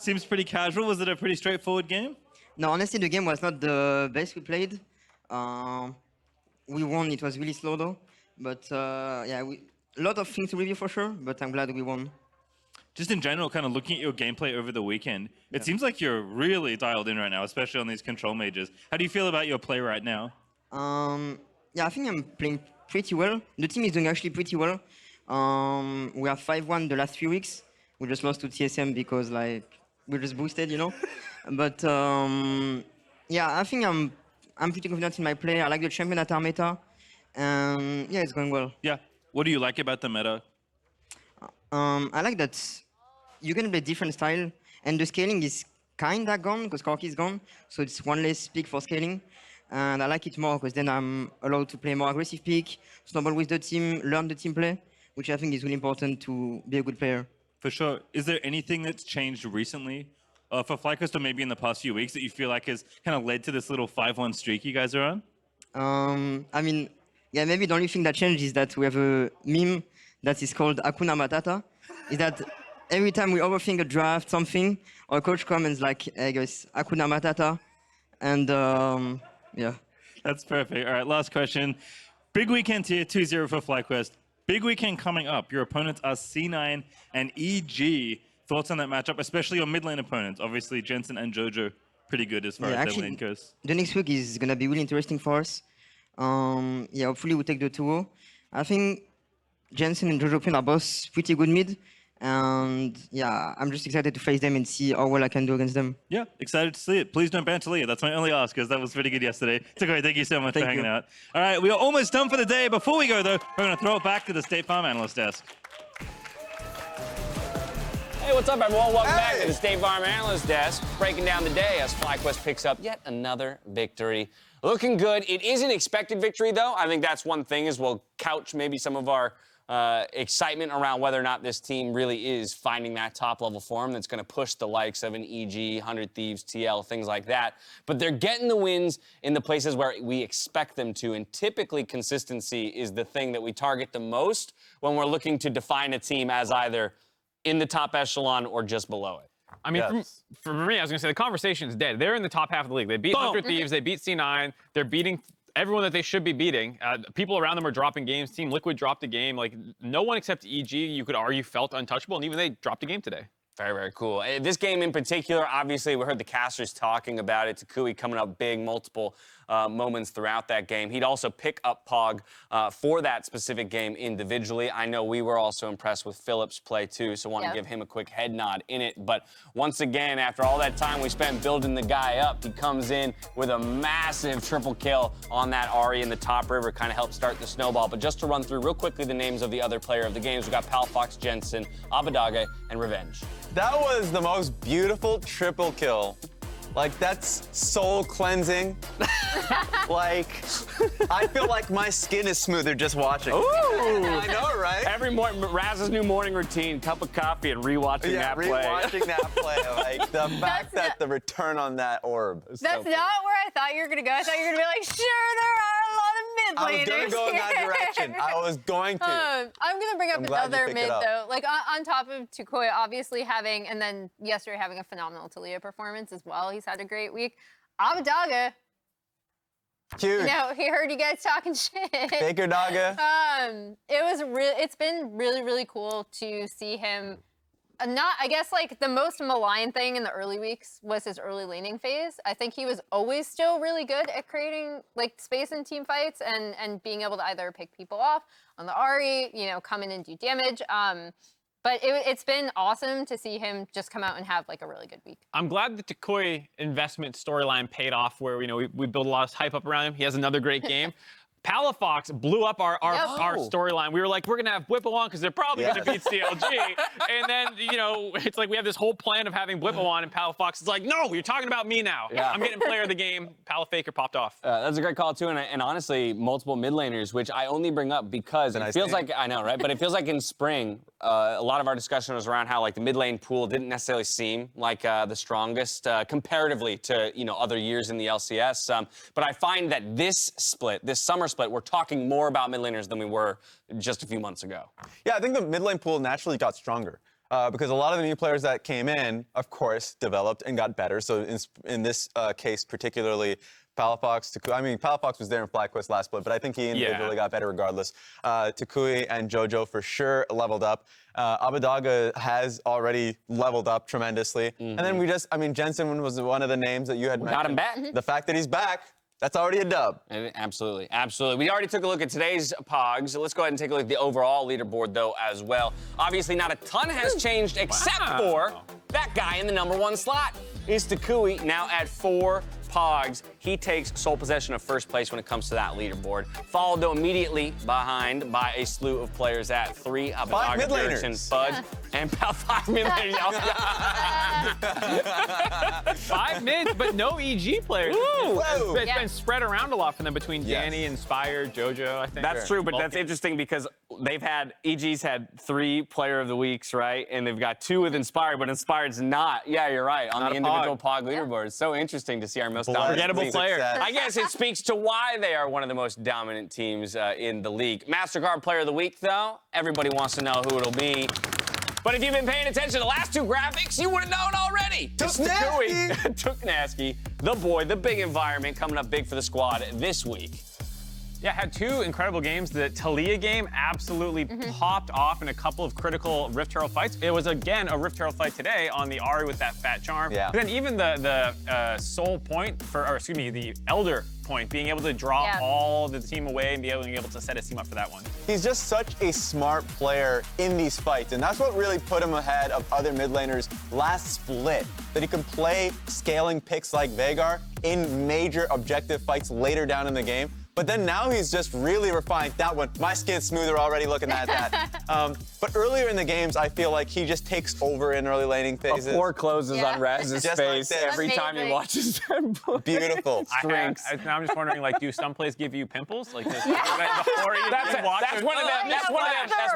Seems pretty casual. Was it a pretty straightforward game? No, honestly, the game was not the best we played. We won. It was really slow though. But yeah, a lot of things to review for sure. But I'm glad we won. Just in general, kind of looking at your gameplay over the weekend, it seems like you're really dialed in right now, especially on these control majors. How do you feel about your play right now? Yeah, I think I'm playing pretty well. The team is doing actually pretty well. We have 5-1 the last few weeks. We just lost to TSM because like we're just boosted, you know. But yeah, I think I'm pretty confident in my play. I like the champion at our meta, and yeah, it's going well. Yeah. What do you like about the meta? I like that you can play different style, and the scaling is kinda gone because Corki is gone, so it's one less pick for scaling. And I like it more because then I'm allowed to play more aggressive pick, snowball with the team, learn the team play, which I think is really important to be a good player. For sure. Is there anything that's changed recently for FlyQuest or maybe in the past few weeks that you feel like has kind of led to this little 5-1 streak you guys are on? I mean, yeah, maybe the only thing that changed is that we have a meme that is called Hakuna Matata. Is that every time we overthink a draft, something, our coach comes and is like, hey guys, Hakuna Matata. And yeah. That's perfect. All right, last question. Big weekend here, 2-0 for FlyQuest. Big weekend coming up. Your opponents are C9 and EG. Thoughts on that matchup, especially your mid lane opponents? Obviously, Johnsun and Jojo, pretty good as far as their lane goes. The next week is going to be really interesting for us. Yeah, hopefully we take the 2-0. I think Johnsun and Jojo are both pretty good mid. And yeah, I'm just excited to face them and see how well I can do against them. Yeah, excited to see it. Please don't ban Talia. That's my only ask, because that was pretty good yesterday. Toucouille, thank you so much for hanging out. All right, we are almost done for the day. Before we go, though, we're going to throw it back to the State Farm analyst desk. Hey, what's up, everyone? Welcome back to the State Farm Analyst Desk, breaking down the day as FlyQuest picks up yet another victory. Looking good. It is an expected victory, though. I think that's one thing, is we'll couch maybe some of our excitement around whether or not this team really is finding that top-level form that's going to push the likes of an EG, 100 Thieves, TL, things like that. But they're getting the wins in the places where we expect them to, and typically consistency is the thing that we target the most when we're looking to define a team as either in the top echelon or just below it. I mean, for me, I was going to say the conversation's dead. They're in the top half of the league. They beat 100 Thieves, they beat C9, they're beating everyone that they should be beating. People around them are dropping games. Team Liquid dropped a game. Like, no one except EG, you could argue, felt untouchable, and even they dropped a game today. Very, very cool. This game in particular, obviously, we heard the casters talking about it. toucouille coming up big, multiple moments throughout that game. He'd also pick up Pog for that specific game individually. I know we were also impressed with Philip's play, too, so want to give him a quick head nod in it. But once again, after all that time we spent building the guy up, he comes in with a massive triple kill on that Ahri in the top river, kind of helped start the snowball. But just to run through real quickly the names of the other player of the games, we got Palfox, Johnsun, Abadage, and Revenge. That was the most beautiful triple kill. Like, that's soul cleansing. Like, I feel like my skin is smoother just watching. Ooh! I know, right? Every morning, Raz's new morning routine, cup of coffee and rewatching that play. Rewatching that play. Like, the fact that the return on that orb. That's not where I thought you were going to go. I thought you were going to be like, sure, there are a lot of mid laners. I was going to go in that direction. I was going to. I'm going to bring up another mid, though. Like, on top of toucouille obviously having, and then yesterday having a phenomenal Talia performance as well. He's had a great week. Abadaga. Huge. You know, he heard you guys talking shit. Baker Daga. It's been really, really cool to see him. I guess, like, the most maligned thing in the early weeks was his early laning phase. I think he was always still really good at creating, like, space in team fights and being able to either pick people off on the Ahri, you know, come in and do damage. But it's been awesome to see him just come out and have, like, a really good week. I'm glad the toucouille investment storyline paid off where, you know, we built a lot of hype up around him. He has another great game. Palafox blew up our storyline. We were like, we're going to have Bwipo on because they're probably going to beat CLG. And then, you know, it's like we have this whole plan of having Bwipo on, and Palafox is like, no, you're talking about me now. I'm getting player of the game. FLICKR popped off. That's a great call, too. And honestly, multiple mid laners, which I only bring up because it feels like, I know, right? But it feels like in spring, a lot of our discussion was around how, like, the mid lane pool didn't necessarily seem like the strongest comparatively to, you know, other years in the LCS. But I find that this split, this summer split, we're talking more about mid laners than we were just a few months ago. Yeah, I think the mid lane pool naturally got stronger. because a lot of the new players that came in, of course, developed and got better. So in this case, particularly, Palafox, toucouille. I mean, Palafox was there in FlyQuest last split, but I think he individually got better regardless. toucouille and JoJo for sure leveled up. Abadaga has already leveled up tremendously. And then Johnsun was one of the names that you had mentioned. Got him back. The fact that he's back, that's already a dub. Absolutely, absolutely. We already took a look at today's Pogs. So let's go ahead and take a look at the overall leaderboard, though, as well. Obviously, not a ton has changed except for that guy in the #1 slot. Is toucouille now at 4 Pogs. He takes sole possession of first place when it comes to that leaderboard. Followed, though, immediately behind by a slew of players at 3. 5 mid laners. Bud, and about 5 mid laners. 5 mids, but no EG players. Woo! It's been spread around a lot for them between Danny, Inspired, JoJo, I think. That's true, but that's interesting because EG's had 3 Player of the Weeks, right? And they've got 2 with Inspired, but Inspired's not. Yeah, you're right. On the individual Pog leaderboard. It's so interesting to see our most dominant forgettable team. player. I guess it speaks to why they are one of the most dominant teams in the league. MasterCard Player of the Week, though, everybody wants to know who it'll be. But if you've been paying attention to the last 2 graphics, you would have known already. toucouille, the boy, the big environment, coming up big for the squad this week. Yeah, had 2 incredible games. The Taliyah game absolutely popped off in a couple of critical Rift Herald fights. It was, again, a Rift Herald fight today on the Ahri with that fat charm. Yeah. But then even the soul point, the Elder point, being able to draw all the team away and being able to set his team up for that one. He's just such a smart player in these fights, and that's what really put him ahead of other mid laners last split, that he can play scaling picks like Veigar in major objective fights later down in the game. But then now he's just really refined that one. My skin's smoother already looking at that. But earlier in the games, I feel like he just takes over in early laning phases. Before closes on Raz's Just face like this. every time he watches them. Beautiful. Strengths. Now I'm just wondering, like, do some plays give you pimples? Like, before you That's one of them. That's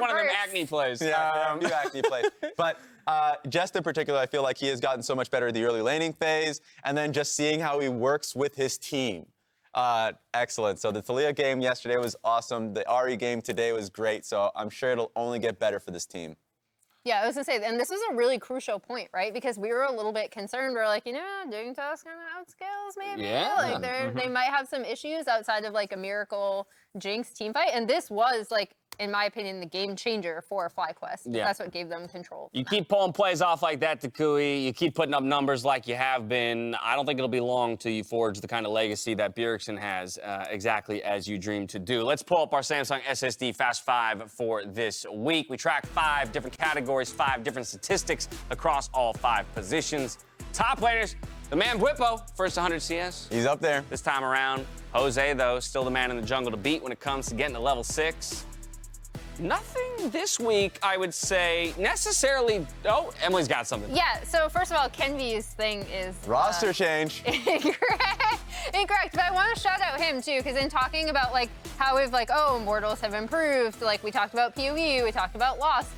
one of them acne plays. Yeah, new acne plays. But Jest in particular, I feel like he has gotten so much better at the early laning phase, and then just seeing how he works with his team. Excellent. So the Taliyah game yesterday was awesome. The Ahri game today was great. So I'm sure it'll only get better for this team. Yeah, I was gonna say, and this was a really crucial point, right? Because we were a little bit concerned. We're like, Dignitas kind of outscales maybe. Yeah. Like they might have some issues outside of like a Miracle Jinx team fight, and this was like, in my opinion, the game changer for FlyQuest. Yeah. That's what gave them control. You keep pulling plays off like that, toucouille. You keep putting up numbers like you have been. I don't think it'll be long till you forge the kind of legacy that Bjergsen has, exactly as you dream to do. Let's pull up our Samsung SSD Fast 5 for this week. We track 5 different categories, 5 different statistics across all 5 positions. Top laners, the man Bwipo, first 100 CS. He's up there. This time around, Jose, though, still the man in the jungle to beat when it comes to getting to level 6. Nothing this week, I would say, necessarily. Oh, Emily's got something. Yeah, so first of all, Kenvy's thing is Roster change. Incorrect, but I want to shout out him too, because in talking about like how we've like, Immortals have improved, like we talked about PoE, we talked about Lost.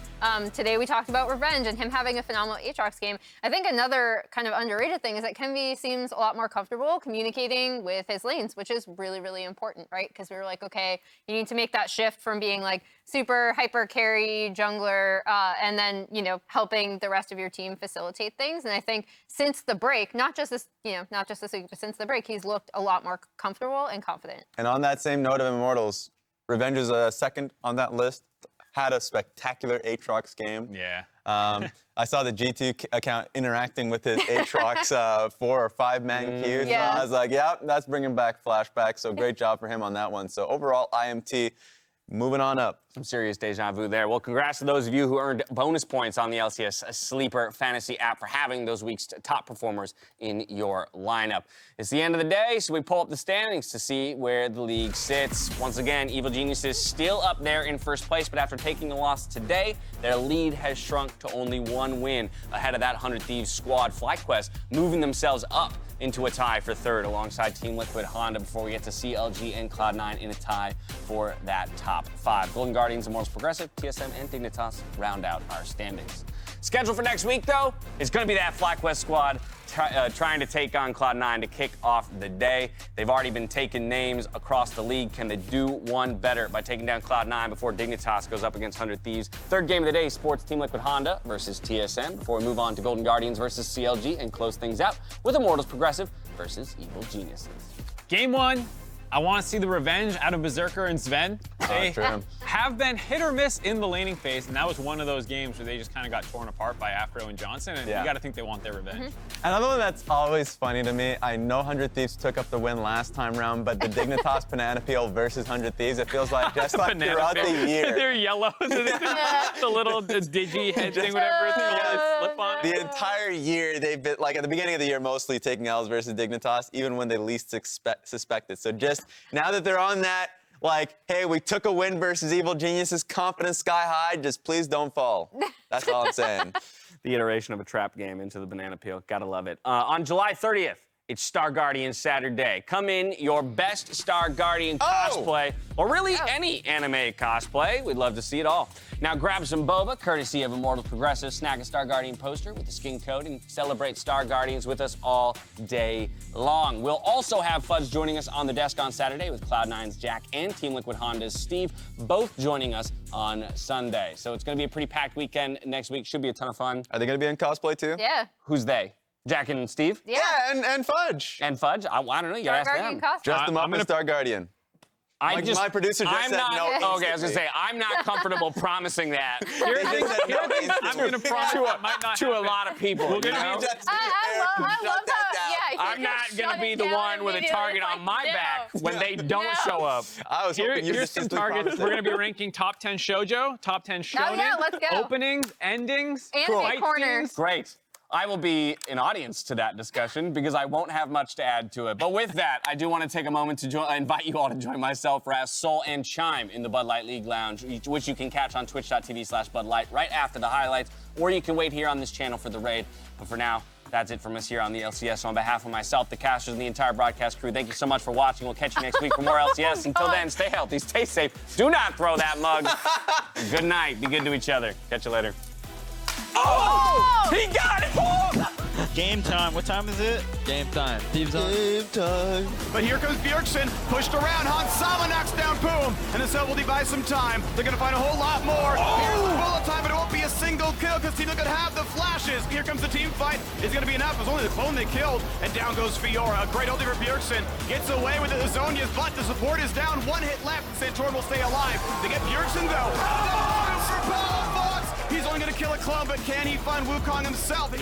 Today we talked about Revenge and him having a phenomenal Aatrox game. I think another kind of underrated thing is that Kenvy seems a lot more comfortable communicating with his lanes, which is really, really important, right? Because we were like, okay, you need to make that shift from being like super hyper carry jungler and then, helping the rest of your team facilitate things. And I think since the break, not just this week, but since the break, he's looked a lot more comfortable and confident. And on that same note of Immortals, Revenge is second on that list. Had a spectacular Aatrox game. Yeah. I saw the G2 account interacting with his Aatrox 4 or 5 man queues. Yeah. I was like, yeah, that's bringing back flashbacks. So great job for him on that one. So overall, IMT moving on up. Some serious deja vu there. Well, congrats to those of you who earned bonus points on the LCS Sleeper Fantasy app for having those week's top performers in your lineup. It's the end of the day, so we pull up the standings to see where the league sits. Once again, Evil Geniuses still up there in first place, but after taking a loss today, their lead has shrunk to only 1 win ahead of that 100 Thieves squad. FlyQuest moving themselves up into a tie for third alongside Team Liquid Honda before we get to CLG and Cloud9 in a tie for that top 5. Golden Guardians, Immortals Progressive, TSM, and Dignitas round out our standings. Schedule for next week, though, is going to be that FlyQuest squad trying to take on Cloud9 to kick off the day. They've already been taking names across the league. Can they do one better by taking down Cloud9 before Dignitas goes up against 100 Thieves? Third game of the day, Sports Team Liquid Honda versus TSM, before we move on to Golden Guardians versus CLG and close things out with Immortals Progressive versus Evil Geniuses. Game 1, I want to see the revenge out of Berserker and Sven. They have been hit or miss in the laning phase, and that was one of those games where they just kind of got torn apart by Afro and Johnsun, and you got to think they want their revenge. Another one that's always funny to me, I know 100 Thieves took up the win last time round, but the Dignitas Banana Peel versus 100 Thieves, it feels like just like throughout the year. They're yellow. The little digi head thing, whatever it's slip on. The entire year, they've been, like at the beginning of the year, mostly taking L's versus Dignitas, even when they least suspect it. So just now that they're on that, like, hey, we took a win versus Evil Geniuses, confidence sky high, just please don't fall. That's all I'm saying. The iteration of a trap game into the banana peel. Gotta love it. On July 30th, it's Star Guardian Saturday. Come in your best Star Guardian cosplay, or really any anime cosplay. We'd love to see it all. Now grab some boba, courtesy of Immortals Progressive. Snag a Star Guardian poster with the skin code and celebrate Star Guardians with us all day long. We'll also have Fudge joining us on the desk on Saturday with Cloud9's Jack and Team Liquid Honda's Steve, both joining us on Sunday. So it's gonna be a pretty packed weekend next week. Should be a ton of fun. Are they gonna be in cosplay too? Yeah. Who's they? Jack and Steve? Yeah, and Fudge. And Fudge? I don't know, you gotta ask them. Dress them up as Star Guardian. My producer just said no. Okay, I was gonna say, I'm not comfortable promising that. I'm gonna promise to a lot of people. You know? I love that. Yeah, I'm not gonna be the one with a target on my back when they don't show up. I was hoping you Here's some targets. We're gonna be ranking top 10 shoujo, top 10 shonen, let's go. openings, endings, Anime corners. Great. I will be an audience to that discussion because I won't have much to add to it. But with that, I do want to take a moment to invite you all to join myself, Raz, Soul, and Chime in the Bud Light League Lounge, which you can catch on twitch.tv/BudLight right after the highlights, or you can wait here on this channel for the raid. But for now, that's it from us here on the LCS. On behalf of myself, the casters, and the entire broadcast crew, thank you so much for watching. We'll catch you next week for more LCS. Until then, stay healthy, stay safe. Do not throw that mug. Good night. Be good to each other. Catch you later. Oh! He got it! Oh! Game time. What time is it? Game time. Team's on. Game time. But here comes Bjergsen, pushed around. Hansama knocks down Boom, and the sub will divide some time. They're gonna find a whole lot more. Here's the bullet time, but it won't be a single kill because Team Liquid have the flashes. Here comes the team fight. It's gonna be enough. It was only the clone they killed, and down goes Fiora. A great ulti for Bjergsen. Gets away with it. Azonia's butt. The support is down. One hit left. Santorin will stay alive. They get Bjergsen though. He's only gonna kill a clone, but can he find Wukong himself?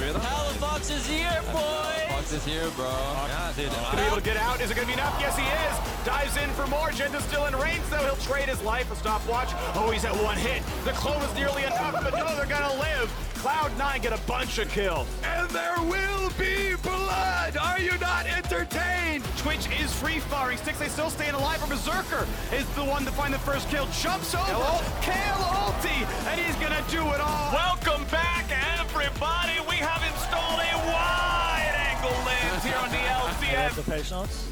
Fox is here, boy. Fox is here, bro. Yeah, dude. Gonna be able to get out. Is it gonna be enough? Yes, he is. Dives in for more. Gent is still in range, though. He'll trade his life. A stopwatch. Oh, he's at one hit. The clone is nearly enough, but no, they're gonna live. Cloud9 get a bunch of kills. And there will be blood. Are you not entertained? Twitch is free firing. Stixxay still staying alive. For Berserker is the one to find the first kill. Jumps over. Kale ulti, and he's gonna do it all. Welcome back, everybody. We have installed a wide-angle lens here on the LCS. The patience.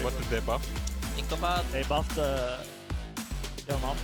What did they buff? They buffed the mom.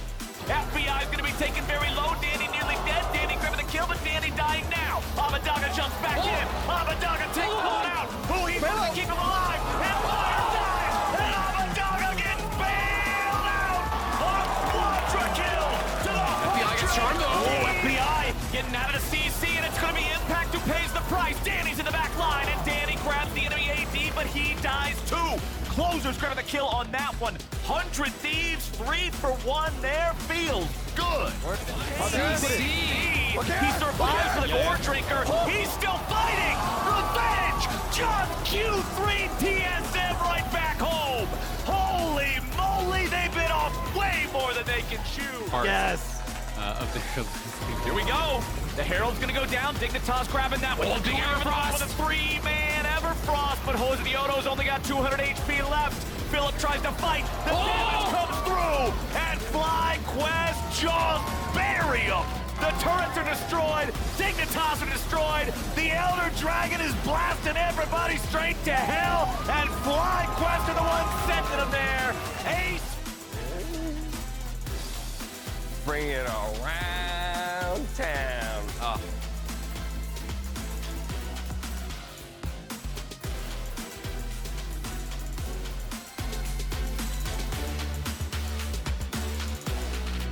FBI is going to be taken very low. Danny nearly dead. Danny grabbing the kill, but Danny dying now. Abadaga jumps back in. Abadaga takes one out. Who he's going to keep him alive. And Fire dies. And Abadaga gets bailed out. A quadra kill to the FBI gets charmed. Oh, FBI getting out of the CC, and it's going to be Impact who pays the price. Danny's in the back line, and Danny grabs the enemy AD, but he dies too. Closers grabbing the kill on that one. 100 Thieves, 3 for 1 there. Feels good. He survives for the Gore Drinker. He's still fighting. Revenge. John Q3 TSM right back home. Holy moly, they bit off way more than they can chew. Yes. Here we go. The Herald's gonna go down. Dignitas grabbing that one. Everfrost with a 3-man Everfrost, but Josedeodo's only got 200 HP left. Philip tries to fight. The damage comes through, and FlyQuest just bury him. The turrets are destroyed. Dignitas are destroyed. The Elder Dragon is blasting everybody straight to hell, and FlyQuest are the ones sending them there. Ace. Bring it around. 10.